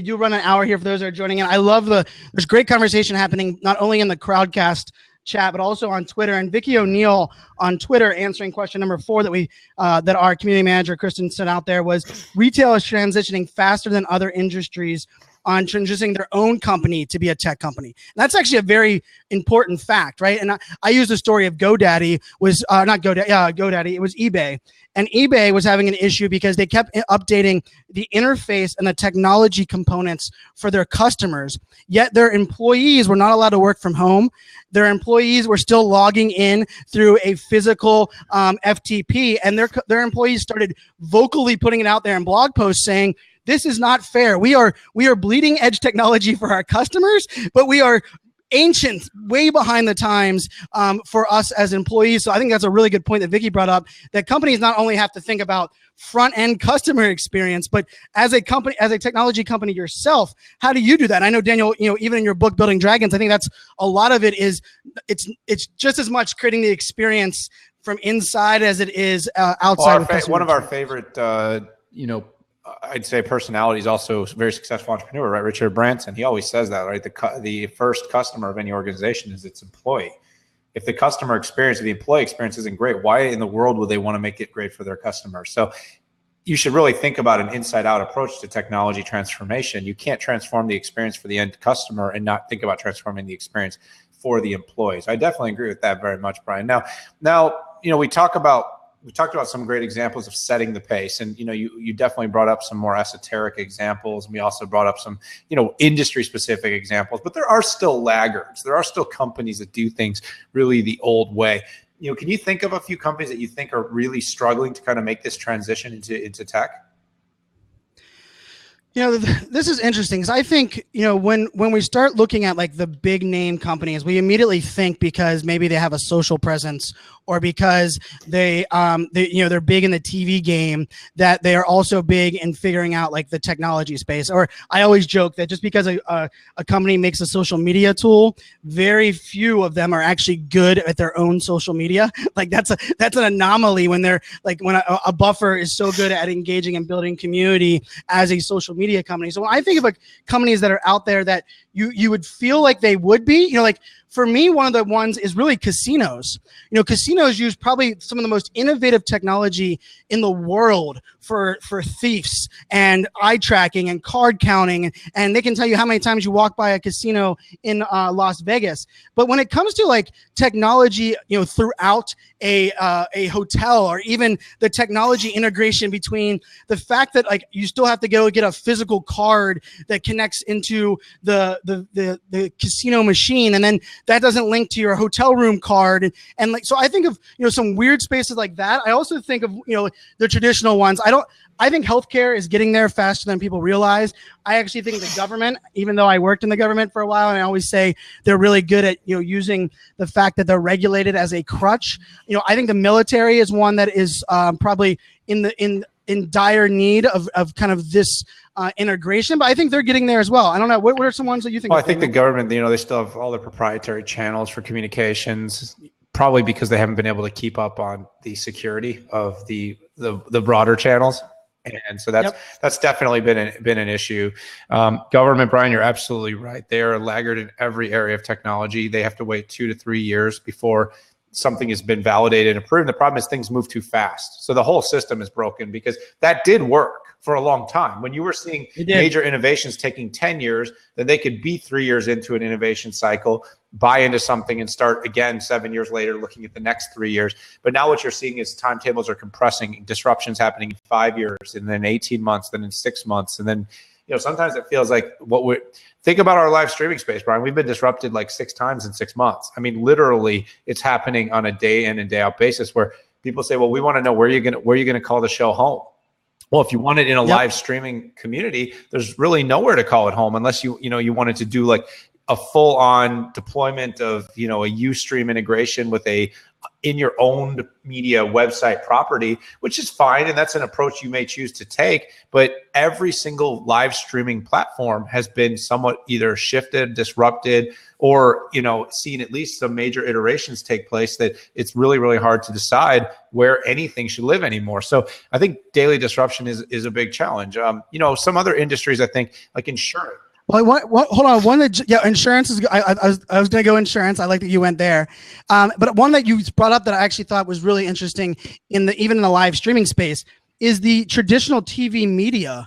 [SPEAKER 2] do run an hour here for those that are joining in. I love there's great conversation happening not only in the Crowdcast chat, but also on Twitter. And Vicky O'Neill on Twitter answering question number 4 that we that our community manager Kristen sent out there was retail is transitioning faster than other industries on transitioning their own company to be a tech company. And that's actually a very important fact, right? And I use the story of GoDaddy was not GoDaddy, GoDaddy. It was eBay, and eBay was having an issue because they kept updating the interface and the technology components for their customers. Yet their employees were not allowed to work from home. Their employees were still logging in through a physical FTP, and their employees started vocally putting it out there in blog posts saying, this is not fair. We are bleeding edge technology for our customers, but we are ancient, way behind the times for us as employees. So I think that's a really good point that Vicky brought up, that companies not only have to think about front end customer experience, but as a company, as a technology company yourself, how do you do that? I know, Daniel, even in your book, Building Dragons, I think that's a lot of it is it's just as much creating the experience from inside as it is outside.
[SPEAKER 1] One of our favorite, I'd say personality is also a very successful entrepreneur, right? Richard Branson. He always says that, right? The first customer of any organization is its employee. If the customer experience, if the employee experience isn't great, why in the world would they want to make it great for their customers? So you should really think about an inside out approach to technology transformation. You can't transform the experience for the end customer and not think about transforming the experience for the employees. I definitely agree with that very much, Brian. Now, we talked about some great examples of setting the pace, and you definitely brought up some more esoteric examples, and we also brought up some industry specific examples, but there are still laggards. There are still companies that do things really the old way. Can you think of a few companies that you think are really struggling to kind of make this transition into tech?
[SPEAKER 2] This is interesting because I think, when we start looking at like the big name companies, we immediately think because maybe they have a social presence or because they're big in the TV game, that they are also big in figuring out like the technology space. Or I always joke that just because a company makes a social media tool, very few of them are actually good at their own social media. Like that's an anomaly when they're like, when a buffer is so good at engaging and building community as a social media company. So when I think of like companies that are out there that you would feel like they would be, like for me, one of the ones is really casinos. Casinos use probably some of the most innovative technology in the world for thieves and eye tracking and card counting. And they can tell you how many times you walk by a casino in Las Vegas. But when it comes to like technology, throughout a hotel, or even the technology integration between the fact that like you still have to go get a physical card that connects into the casino machine, and then that doesn't link to your hotel room card, and like, so I think of some weird spaces like that. I also think of the traditional ones. I think healthcare is getting there faster than people realize. I actually think the government, even though I worked in the government for a while, and I always say they're really good at using the fact that they're regulated as a crutch. I think the military is one that is probably in dire need of kind of this integration, but I think they're getting there as well. I don't know. What are some ones that you think?
[SPEAKER 1] Well, I think the government, they still have all their proprietary channels for communications, probably because they haven't been able to keep up on the security of the broader channels. And so that's definitely been an issue. Government, Brian, you're absolutely right. They are a laggard in every area of technology. They have to wait 2 to 3 years before something has been validated and approved. The problem is things move too fast. So the whole system is broken, because that did work for a long time. When you were seeing major innovations taking 10 years, then they could be 3 years into an innovation cycle, buy into something, and start again 7 years later looking at the next 3 years. But now what you're seeing is timetables are compressing, disruptions happening in 5 years, and then 18 months, then in 6 months. And then, sometimes it feels like think about our live streaming space, Brian. We've been disrupted like 6 times in 6 months. I mean, literally it's happening on a day in and day out basis where people say, well, we want to know where you're going to call the show home. Well, if you want it in a live streaming community, there's really nowhere to call it home unless you wanted to do like a full on deployment of, a Ustream integration with a in your own media website property, which is fine. And that's an approach you may choose to take. But every single live streaming platform has been somewhat either shifted, disrupted, or, seen at least some major iterations take place that it's really, really hard to decide where anything should live anymore. So I think daily disruption is a big challenge. Some other industries, I think, like insurance.
[SPEAKER 2] Well, hold on. One that, yeah, insurance is. I was going to go insurance. I like that you went there, but one that you brought up that I actually thought was really interesting even in the live streaming space is the traditional TV media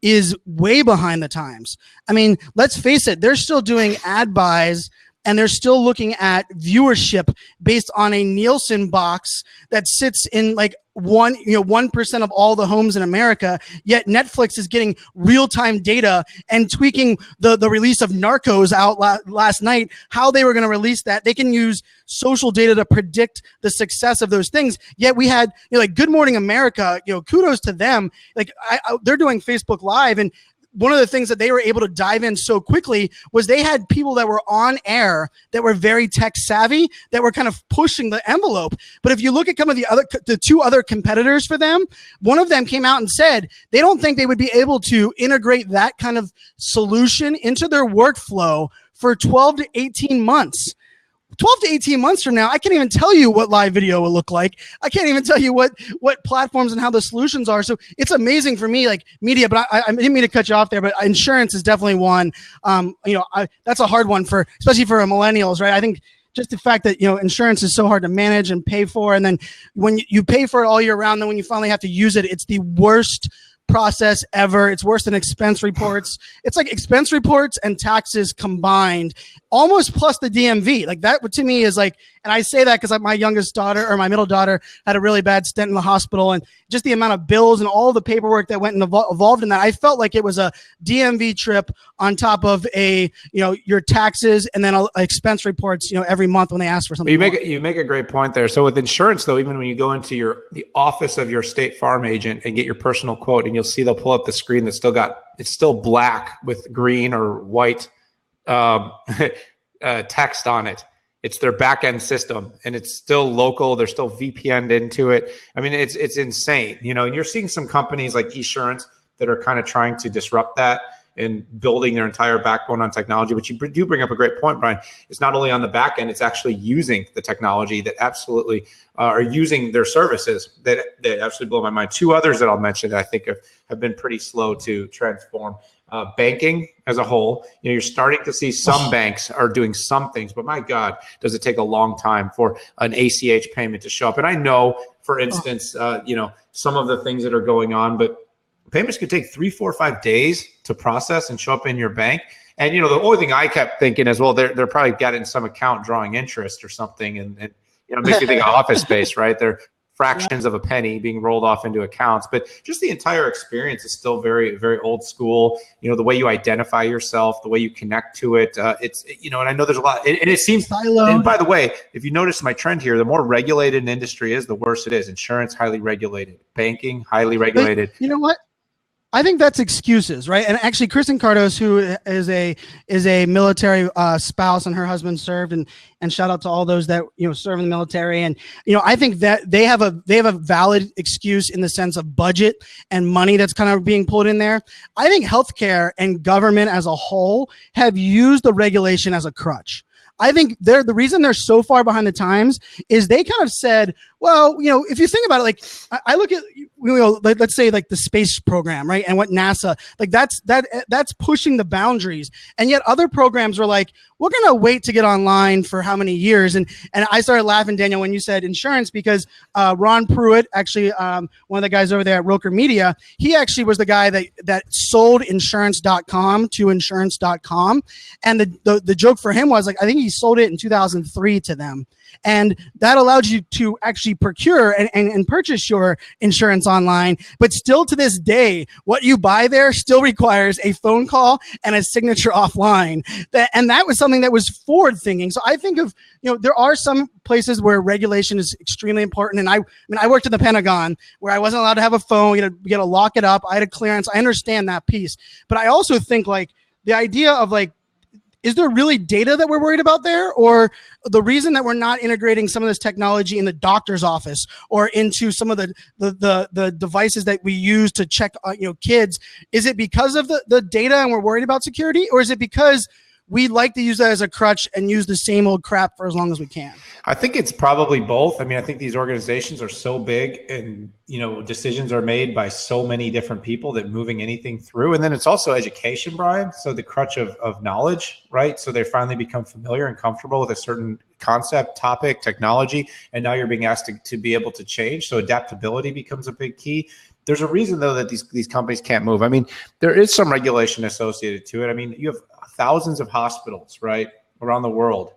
[SPEAKER 2] is way behind the times. I mean, let's face it, they're still doing ad buys and they're still looking at viewership based on a Nielsen box that sits in like 1% of all the homes in America. Yet Netflix is getting real-time data and tweaking the release of Narcos out last night, how they were going to release that. They can use social data to predict the success of those things. Yet we had, like Good Morning America, kudos to them. Like they're doing Facebook Live, and one of the things that they were able to dive in so quickly was they had people that were on air that were very tech savvy, that were kind of pushing the envelope. But if you look at some of the two other competitors for them, one of them came out and said they don't think they would be able to integrate that kind of solution into their workflow for 12 to 18 months. 12 to 18 months from now, I can't even tell you what live video will look like. I can't even tell you what platforms and how the solutions are. So it's amazing for me, like media, but I didn't mean to cut you off there, but insurance is definitely one. That's a hard one especially for millennials, right? I think just the fact that, insurance is so hard to manage and pay for. And then when you pay for it all year round, then when you finally have to use it, it's the worst process ever. It's worse than expense reports. It's like expense reports and taxes combined, almost plus the DMV. Like that to me is like, and I say that because my youngest daughter or my middle daughter had a really bad stint in the hospital, and just the amount of bills and all the paperwork that went involved in that, I felt like it was a DMV trip on top of your taxes and then expense reports, every month when they ask for something.
[SPEAKER 1] You make a great point there. So with insurance though, even when you go into the office of your State Farm agent and get your personal quote, and you'll see they'll pull up the screen that's it's still black with green or white text on it. It's their back end system, and it's still local. They're still VPN'd into it. I mean, it's insane, and you're seeing some companies like Esurance that are kind of trying to disrupt that and building their entire backbone on technology. But you do bring up a great point, Brian. It's not only on the back end, it's actually using the technology that absolutely are using their services that absolutely blow my mind. Two others that I'll mention that I think have been pretty slow to transform. Banking as a whole, you're starting to see some banks are doing some things, but my God, does it take a long time for an ACH payment to show up? And I know, for instance, some of the things that are going on, but payments could take 3, 4, 5 days to process and show up in your bank. And, the only thing I kept thinking is, well, they're probably got in some account drawing interest or something. And it makes me think of Office Space, right? They're fractions of a penny being rolled off into accounts, but just the entire experience is still very, very old school. The way you identify yourself, the way you connect to it, and I know there's a lot, and it seems, and by the way, if you notice my trend here, the more regulated an industry is, the worse it is. Insurance, highly regulated. Banking, highly regulated.
[SPEAKER 2] But you know what? I think that's excuses, right? And actually, Kristen Cardos, who is a military spouse, and her husband served, and shout out to all those that serve in the military. And I think that they have a valid excuse in the sense of budget and money that's kind of being pulled in there. I think healthcare and government as a whole have used the regulation as a crutch. I think the reason they're so far behind the times is they kind of said, well, if you think about it, like I look at, let's say like the space program, right? And what NASA, like that's pushing the boundaries. And yet other programs were like, we're going to wait to get online for how many years? And I started laughing, Daniel, when you said insurance, because Ron Pruitt, actually one of the guys over there at Roker Media, he actually was the guy that sold insurance.com to insurance.com. And the joke for him was, like, I think he sold it in 2003 to them. And that allowed you to actually procure and purchase your insurance online. But still to this day, what you buy there still requires a phone call and a signature offline. And that was something that was forward thinking. So I think of, there are some places where regulation is extremely important. And I worked at the Pentagon where I wasn't allowed to have a phone. You got to lock it up. I had a clearance. I understand that piece. But I also think, like, the idea of, like, is there really data that we're worried about there? Or the reason that we're not integrating some of this technology in the doctor's office or into some of the devices that we use to check kids, is it because of the data and we're worried about security? Or is it because we like to use that as a crutch and use the same old crap for as long as we can?
[SPEAKER 1] I think it's probably both. I mean, I think these organizations are so big and, decisions are made by so many different people that moving anything through. And then it's also education, Brian. So the crutch of knowledge, right? So they finally become familiar and comfortable with a certain concept, topic, technology, and now you're being asked to be able to change. So adaptability becomes a big key. There's a reason, though, that these companies can't move. I mean, there is some regulation associated to it. I mean, you have thousands of hospitals, right, around the world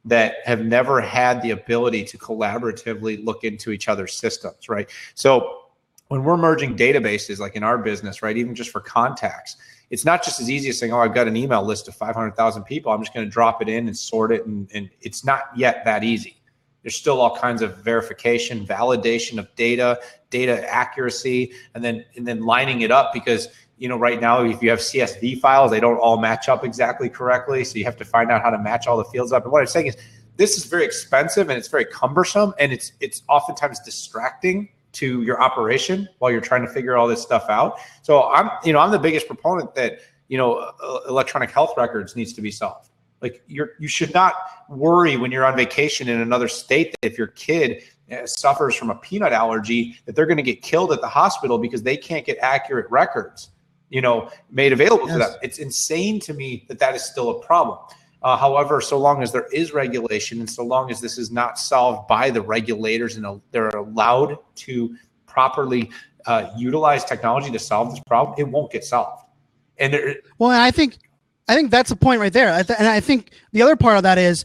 [SPEAKER 1] that have never had the ability to collaboratively look into each other's systems, right? So when we're merging databases, like in our business, right, even just for contacts, it's not just as easy as saying, oh, I've got an email list of 500,000 people. I'm just going to drop it in and sort it. And it's not yet that easy. There's still all kinds of verification, validation of data accuracy, and then lining it up because, right now, if you have CSV files, they don't all match up exactly correctly. So you have to find out how to match all the fields up. And what I'm saying is this is very expensive and it's very cumbersome and it's oftentimes distracting to your operation while you're trying to figure all this stuff out. So I'm the biggest proponent that, electronic health records needs to be solved. Like you should not worry when you're on vacation in another state that if your kid suffers from a peanut allergy, that they're going to get killed at the hospital because they can't get accurate records, made available to them. It's insane to me that is still a problem. However, so long as there is regulation and so long as this is not solved by the regulators and they're allowed to properly utilize technology to solve this problem, it won't get solved. And
[SPEAKER 2] I think that's the point right there. And I think the other part of that is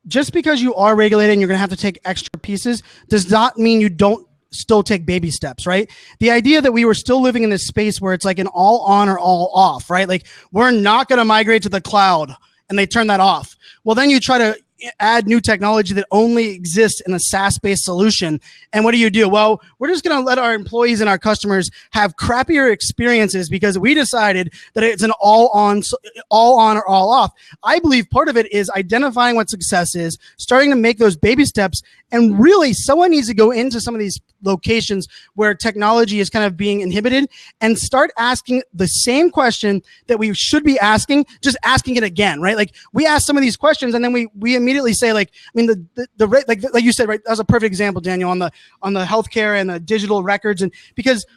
[SPEAKER 2] just because you are regulated and you're going to have to take extra pieces does not mean you don't still take baby steps, right? The idea that we were still living in this space where it's like an all on or all off, right? Like we're not going to migrate to the cloud and they turn that off. Well, then you try to add new technology that only exists in a SaaS-based solution. And what do? Well, we're just going to let our employees and our customers have crappier experiences because we decided that it's an all on or all off. I believe part of it is identifying what success is, starting to make those baby steps, and really someone needs to go into some of these locations where technology is kind of being inhibited and start asking the same question that we should be asking, just asking it again, right? Like we ask some of these questions and then we immediately say, like, I mean, the rate, like you said, right? That was a perfect example, Daniel, on the healthcare and the digital records. And because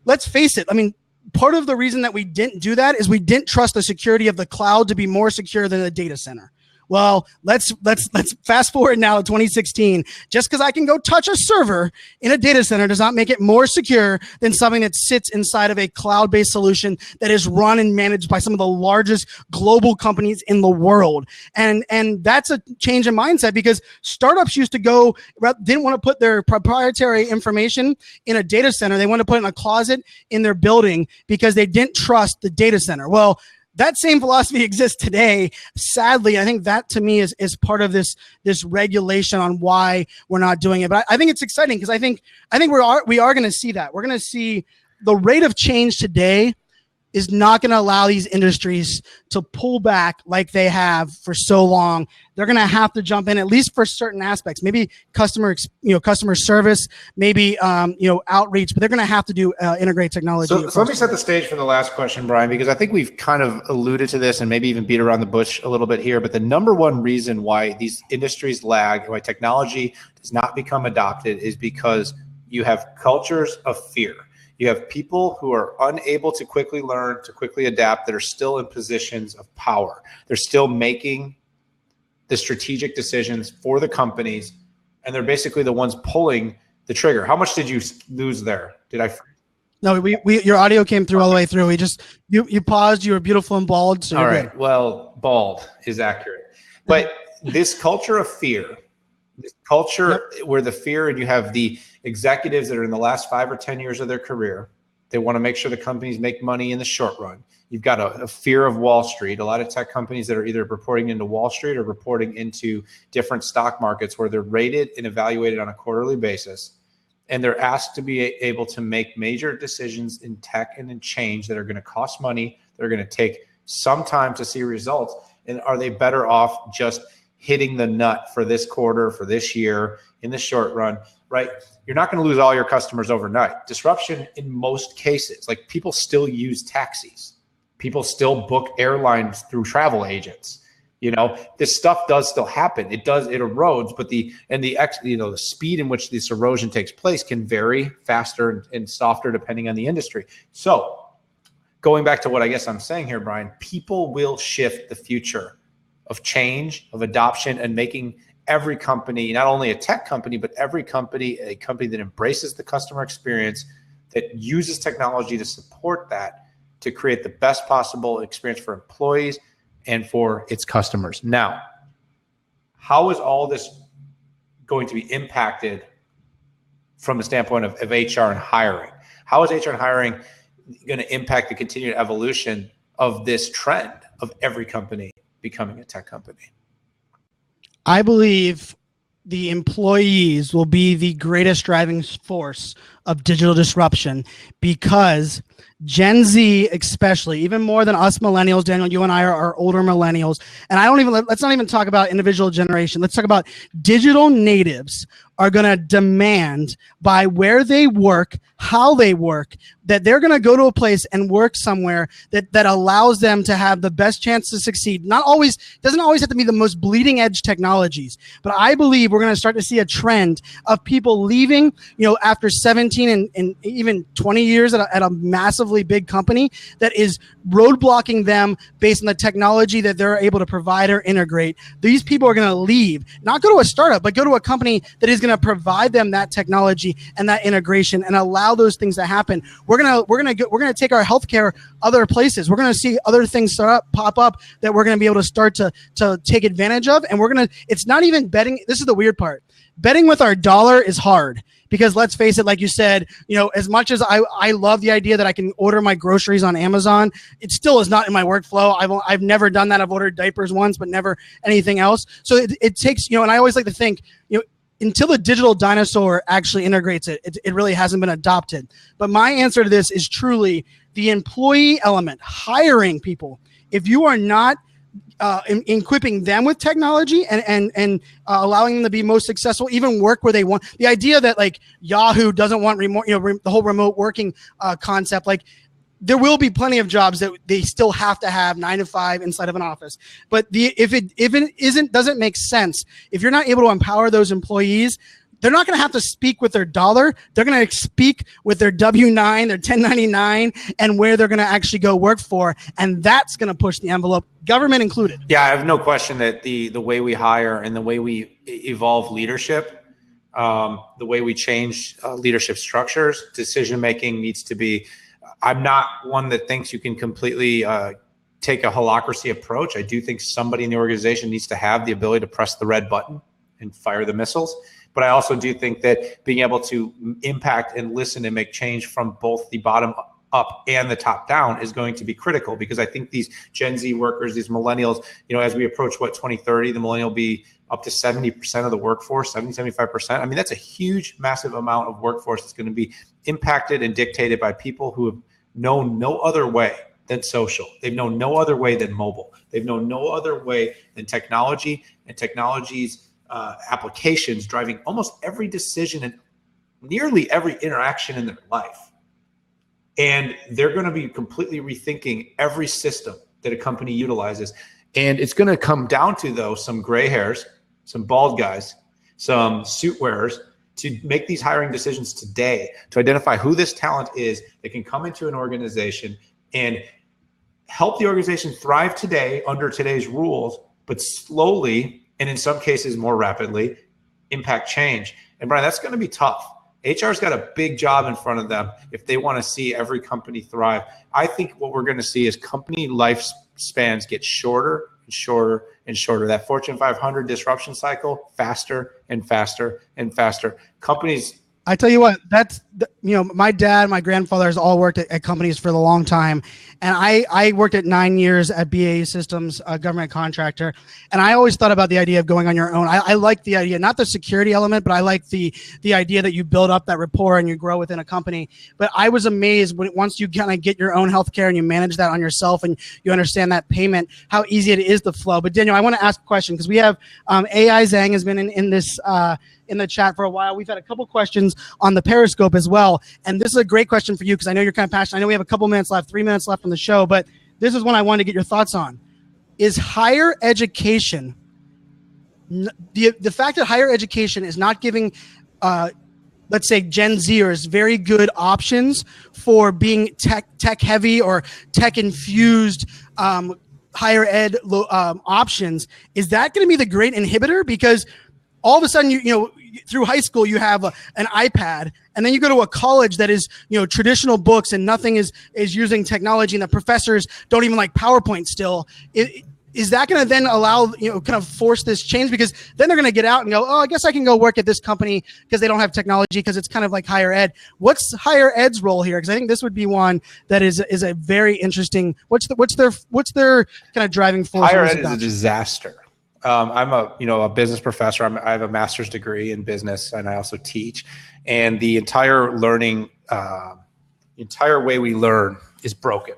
[SPEAKER 2] let's face it, I mean, part of the reason that we didn't do that is we didn't trust the security of the cloud to be more secure than a data center. Well, let's fast forward now to 2016. Just because I can go touch a server in a data center does not make it more secure than something that sits inside of a cloud-based solution that is run and managed by some of the largest global companies in the world. And that's a change in mindset because startups used to didn't want to put their proprietary information in a data center. They wanted to put it in a closet in their building because they didn't trust the data center. Well, that same philosophy exists today. Sadly, I think that to me is part of this regulation on why we're not doing it. But I think it's exciting because I think we are going to see that. We're going to see the rate of change today is not going to allow these industries to pull back like they have for so long. They're going to have to jump in, at least for certain aspects, maybe customer service, maybe, outreach, but they're going to have to do integrate technology.
[SPEAKER 1] So let me set the stage for the last question, Brian, because I think we've kind of alluded to this and maybe even beat around the bush a little bit here, but the number one reason why these industries lag, why technology does not become adopted is because you have cultures of fear. You have people who are unable to quickly learn, to quickly adapt, that are still in positions of power. They're still making the strategic decisions for the companies, and they're basically the ones pulling the trigger. How much did you lose there?
[SPEAKER 2] No, your audio came through all the way through. You paused. You were beautiful and bald. So
[SPEAKER 1] all right. Good. Well, bald is accurate, but this culture of fear, this culture where the fear, and you have the executives that are in the last 5 or 10 years of their career, they want to make sure the companies make money in the short run. You've got a fear of Wall Street. A lot of tech companies that are either reporting into Wall Street or reporting into different stock markets where they're rated and evaluated on a quarterly basis. And they're asked to be able to make major decisions in tech and in change that are going to cost money. They're going to take some time to see results. And are they better off just hitting the nut for this quarter, for this year, in the short run, right? You're not going to lose all your customers overnight. Disruption in most cases, like people still use taxis. People still book airlines through travel agents. This stuff does still happen. It erodes, but the speed in which this erosion takes place can vary faster and softer depending on the industry. So going back to what I guess I'm saying here, Brian, people will shift the future of change, of adoption, and making every company, not only a tech company, but every company, a company that embraces the customer experience, that uses technology to support that, to create the best possible experience for employees and for its customers. Now, how is all this going to be impacted from the standpoint of HR and hiring? How is HR and hiring going to impact the continued evolution of this trend of every company becoming a tech company?
[SPEAKER 2] I believe the employees will be the greatest driving force of digital disruption, because Gen Z, especially, even more than us millennials, Daniel, you and I are older millennials. And let's not even talk about individual generation. Let's talk about digital natives are going to demand, by where they work, how they work, that they're going to go to a place and work somewhere that allows them to have the best chance to succeed. Doesn't always have to be the most bleeding edge technologies, but I believe we're going to start to see a trend of people leaving, after 17 and even 20 years at a massively big company that is roadblocking them based on the technology that they're able to provide or integrate. These people are going to leave, not go to a startup, but go to a company that is going to provide them that technology and that integration and allow those things to happen. We're gonna take our healthcare other places. We're gonna see other things pop up that we're gonna be able to start to take advantage of. And it's not even betting. This is the weird part. Betting with our dollar is hard, because let's face it, like you said, as much as I love the idea that I can order my groceries on Amazon, it still is not in my workflow. I've never done that. I've ordered diapers once, but never anything else. So it takes, and I always like to think, until the digital dinosaur actually integrates it really hasn't been adopted. But my answer to this is truly the employee element, hiring people. If you are not equipping them with technology and allowing them to be most successful, even work where they want. The idea that like Yahoo doesn't want remote, the whole remote working concept, like there will be plenty of jobs that they still have to have 9 to 5 inside of an office. But if it doesn't make sense, if you're not able to empower those employees, they're not going to have to speak with their dollar. They're going to speak with their W-9, their 1099, and where they're going to actually go work for. And that's going to push the envelope, government included. Yeah,
[SPEAKER 1] I have no question that the way we hire and the way we evolve leadership, the way we change leadership structures, decision-making needs to be. I'm not one that thinks you can completely take a holacracy approach. I do think somebody in the organization needs to have the ability to press the red button and fire the missiles. But I also do think that being able to impact and listen and make change from both the bottom up and the top down is going to be critical, because I think these Gen Z workers, these millennials, as we approach 2030, the millennial will be up to 70% of the workforce, 75%. I mean, that's a huge, massive amount of workforce that's going to be impacted and dictated by people who have known no other way than social. They've known no other way than mobile. They've known no other way than technology and technology's applications driving almost every decision and nearly every interaction in their life. And they're going to be completely rethinking every system that a company utilizes. And it's going to come down to, though, some gray hairs, some bald guys, some suit wearers, to make these hiring decisions today, to identify who this talent is that can come into an organization and help the organization thrive today under today's rules, but slowly, and in some cases more rapidly, impact change. And Brian, that's going to be tough. HR's got a big job in front of them if they want to see every company thrive. I think what we're going to see is company lifespans get shorter and shorter and shorter. That Fortune 500 disruption cycle, faster and faster and faster. Companies.
[SPEAKER 2] I tell you what, my dad, my grandfather has all worked at companies for a long time. And I worked at 9 years at BAE Systems, a government contractor. And I always thought about the idea of going on your own. I like the idea, not the security element, but I like the idea that you build up that rapport and you grow within a company. But I was amazed once you kind of get your own healthcare and you manage that on yourself and you understand that payment, how easy it is to flow. But Daniel, I want to ask a question, because we have AI Zhang has been in this in the chat for a while. We've had a couple questions on the Periscope as well. And this is a great question for you, because I know you're kind of passionate. I know we have a couple minutes left, 3 minutes left on the show, but this is one I wanted to get your thoughts on. is higher education, the fact that higher education is not giving, let's say, Gen Zers very good options for being tech heavy or tech infused higher ed options, is that going to be the great inhibitor? Because all of a sudden, you know, through high school, you have an iPad, and then you go to a college that is, you know, traditional books and nothing is using technology, and the professors don't even like PowerPoint still. Is that going to then allow, you know, kind of force this change? Because then they're going to get out and go, oh, I guess I can go work at this company because they don't have technology, because it's kind of like higher ed. What's higher ed's role here? Because I think this would be one that is a very interesting. What's their kind of driving force?
[SPEAKER 1] Higher ed is a disaster. I'm a business professor. I have a master's degree in business, and I also teach. And the entire learning, the entire way we learn is broken.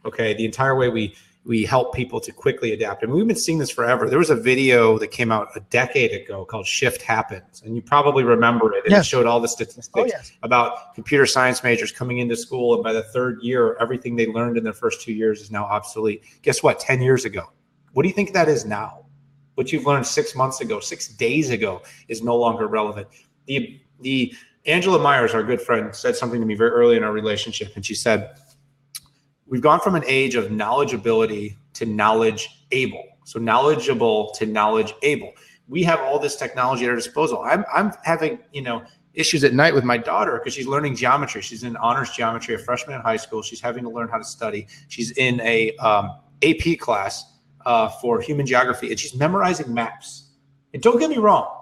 [SPEAKER 1] Okay, the entire way we help people to quickly adapt. And we've been seeing this forever. There was a video that came out a decade ago called Shift Happens, and you probably remember it. And
[SPEAKER 2] yes.
[SPEAKER 1] It showed all the statistics about computer science majors coming into school, and by the third year, everything they learned in their first 2 years is now obsolete. Guess what? 10 years ago. What do you think that is now? What you've learned 6 months ago, 6 days ago, is no longer relevant. The Angela Myers, our good friend, said something to me very early in our relationship, and she said, we've gone from an age of knowledgeability to knowledge able. So knowledgeable to knowledge able. We have all this technology at our disposal. I'm having, you know, issues at night with my daughter because she's learning geometry. She's in honors geometry, a freshman in high school. She's having to learn how to study. She's in a AP class for human geography, and she's memorizing maps. And don't get me wrong,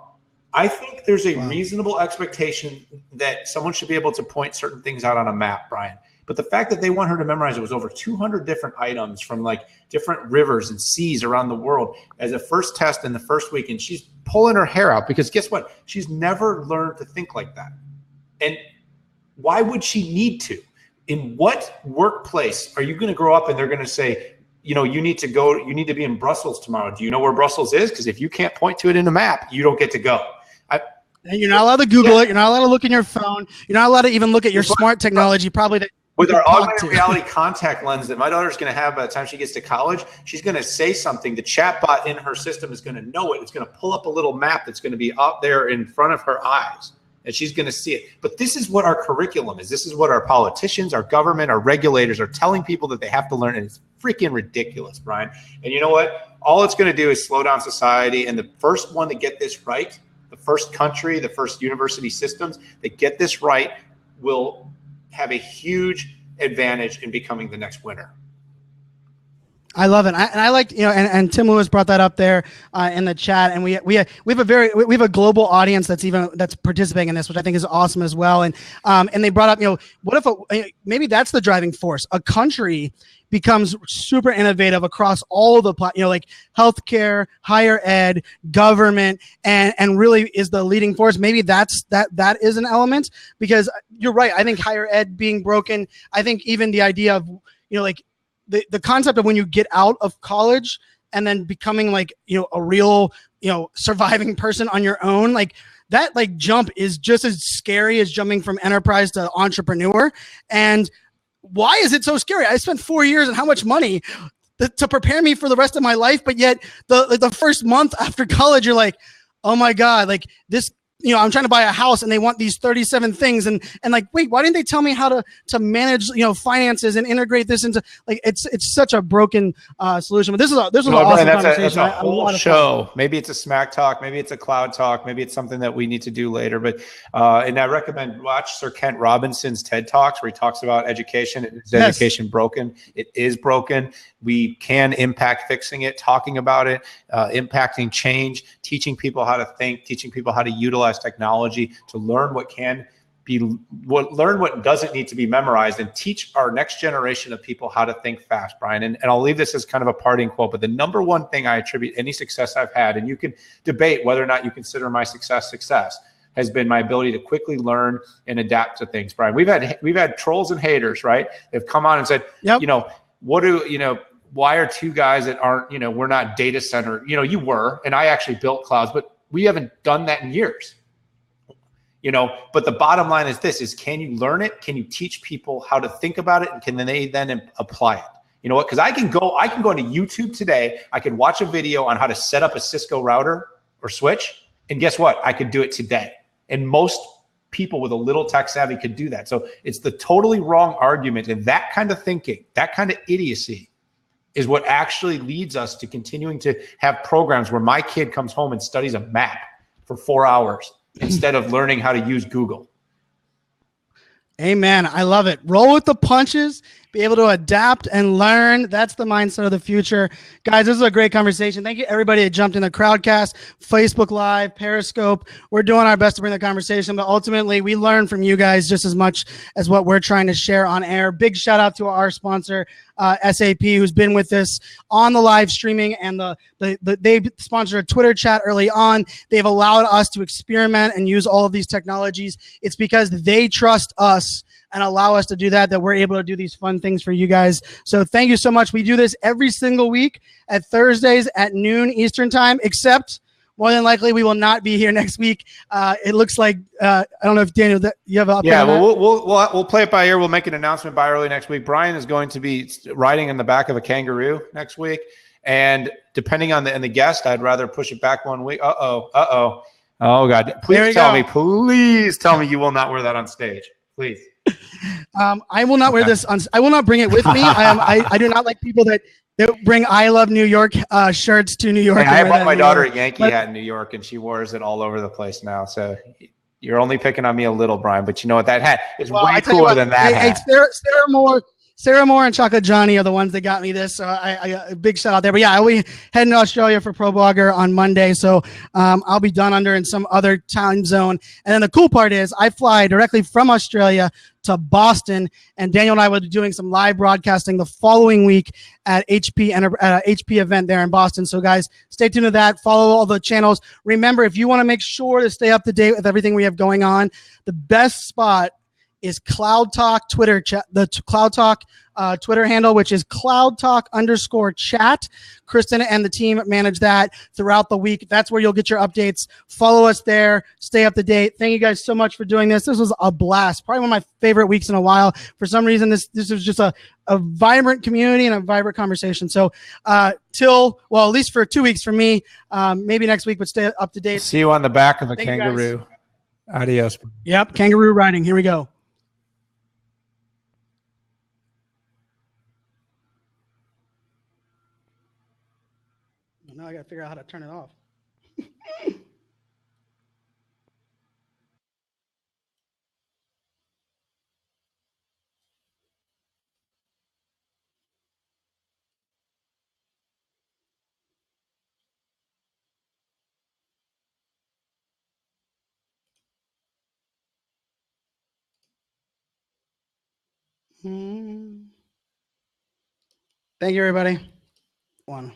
[SPEAKER 1] I think there's a reasonable expectation that someone should be able to point certain things out on a map, Brian. But the fact that they want her to memorize it was over 200 different items from like different rivers and seas around the world as a first test in the first week. And she's pulling her hair out because guess what? She's never learned to think like that. And why would she need to? In what workplace are you going to grow up and they're going to say, you know, you need to be in Brussels tomorrow. Do you know where Brussels is? Because if you can't point to it in a map, you don't get to go.
[SPEAKER 2] And you're not allowed to Google it. You're not allowed to look in your phone. You're not allowed to even look at your smart technology, probably.
[SPEAKER 1] With our augmented reality contact lens that my daughter's going to have by the time she gets to college, she's going to say something. The chatbot in her system is going to know it. It's going to pull up a little map that's going to be out there in front of her eyes, and she's going to see it. But this is what our curriculum is. This is what our politicians, our government, our regulators are telling people that they have to learn, and it's freaking ridiculous, Brian. And you know what? All it's going to do is slow down society, and the first one to get this right, the first country, the first university systems that get this right will have a huge advantage in becoming the next winner.
[SPEAKER 2] I love it. I like, you know, and Tim Lewis brought that up there in the chat, and we have a global audience that's participating in this, which I think is awesome as well. And they brought up, you know, what if maybe that's the driving force? A country becomes super innovative across all the, you know, like healthcare, higher ed, government, and really is the leading force. Maybe that is an element, because you're right. I think higher ed being broken. I think even the idea of, you know, like the concept of when you get out of college and then becoming like, you know, a real, you know, surviving person on your own, like that, like jump is just as scary as jumping from enterprise to entrepreneur. And why is it so scary? I spent 4 years and how much money to prepare me for the rest of my life. But yet the first month after college, you're like, oh my God, like this, you know, I'm trying to buy a house and they want these 37 things. And like, wait, why didn't they tell me how to manage, you know, finances and integrate this into, like, it's such a broken solution. But this was an awesome conversation.
[SPEAKER 1] That's a whole show. Maybe it's a smack talk. Maybe it's a cloud talk. Maybe it's something that we need to do later. But, and I recommend watch Sir Kent Robinson's TED Talks where he talks about education. Is education broken? It is broken. We can impact fixing it, talking about it, impacting change, teaching people how to think, teaching people how to utilize technology to learn what doesn't need to be memorized, and teach our next generation of people how to think fast, Brian. And I'll leave this as kind of a parting quote, but the number one thing I attribute any success I've had, and you can debate whether or not you consider my success, has been my ability to quickly learn and adapt to things, Brian. We've had trolls and haters, right? They've come on and said, you know, why are two guys that aren't, you know, we're not data center, you know, you were, and I actually built clouds, but we haven't done that in years. You know, but the bottom line is this: can you learn it? Can you teach people how to think about it? And can they then apply it? You know what? Because I can go into YouTube today. I could watch a video on how to set up a Cisco router or switch, and guess what? I could do it today. And most people with a little tech savvy could do that. So it's the totally wrong argument, and that kind of thinking, that kind of idiocy, is what actually leads us to continuing to have programs where my kid comes home and studies a map for 4 hours instead of learning how to use Google.
[SPEAKER 2] Amen. I love it. Roll with the punches, be able to adapt and learn. That's the mindset of the future. Guys, this is a great conversation. Thank you, everybody that jumped in the Crowdcast, Facebook Live, Periscope. We're doing our best to bring the conversation, but ultimately we learn from you guys just as much as what we're trying to share on air. Big shout out to our sponsor, SAP, who's been with us on the live streaming, and they sponsored a Twitter chat early on. They've allowed us to experiment and use all of these technologies. It's because they trust us and allow us to do that we're able to do these fun things for you guys. So thank you so much. We do this every single week at Thursdays at noon Eastern time, except more than likely we will not be here next week. It looks like, I don't know if Daniel, you have an update on that?
[SPEAKER 1] We'll play it by ear. We'll make an announcement by early next week. Brian is going to be riding in the back of a kangaroo next week. And depending on the guest, I'd rather push it back 1 week. Oh God. Please tell me you will not wear that on stage. Please.
[SPEAKER 2] I will not wear this on. I will not bring it with me. I do not like people that bring "I Love New York" shirts to New York.
[SPEAKER 1] Hey, I bought my daughter a Yankee hat in New York, and she wears it all over the place now. So you're only picking on me a little, Brian. But you know what? That hat is way cooler than that hat.
[SPEAKER 2] Sarah Moore and Chocolate Johnny are the ones that got me this. So I big shout out there. But yeah, I'll be heading to Australia for Pro Blogger on Monday. So I'll be done under in some other time zone. And then the cool part is I fly directly from Australia to Boston, and Daniel and I will be doing some live broadcasting the following week at HP event there in Boston. So guys, stay tuned to that. Follow all the channels. Remember, if you want to make sure to stay up to date with everything we have going on, the best spot is CloudTalk Twitter chat, the CloudTalk Twitter handle, which is CloudTalk_chat. Kristen and the team manage that throughout the week. That's where you'll get your updates. Follow us there. Stay up to date. Thank you guys so much for doing this. This was a blast. Probably one of my favorite weeks in a while. For some reason, this was just a vibrant community and a vibrant conversation. So at least for 2 weeks for me, maybe next week, but stay up to date.
[SPEAKER 1] See you on the back of a kangaroo. Adios.
[SPEAKER 2] Yep. Kangaroo riding. Here we go. Now I got to figure out how to turn it off. Thank you, everybody. One.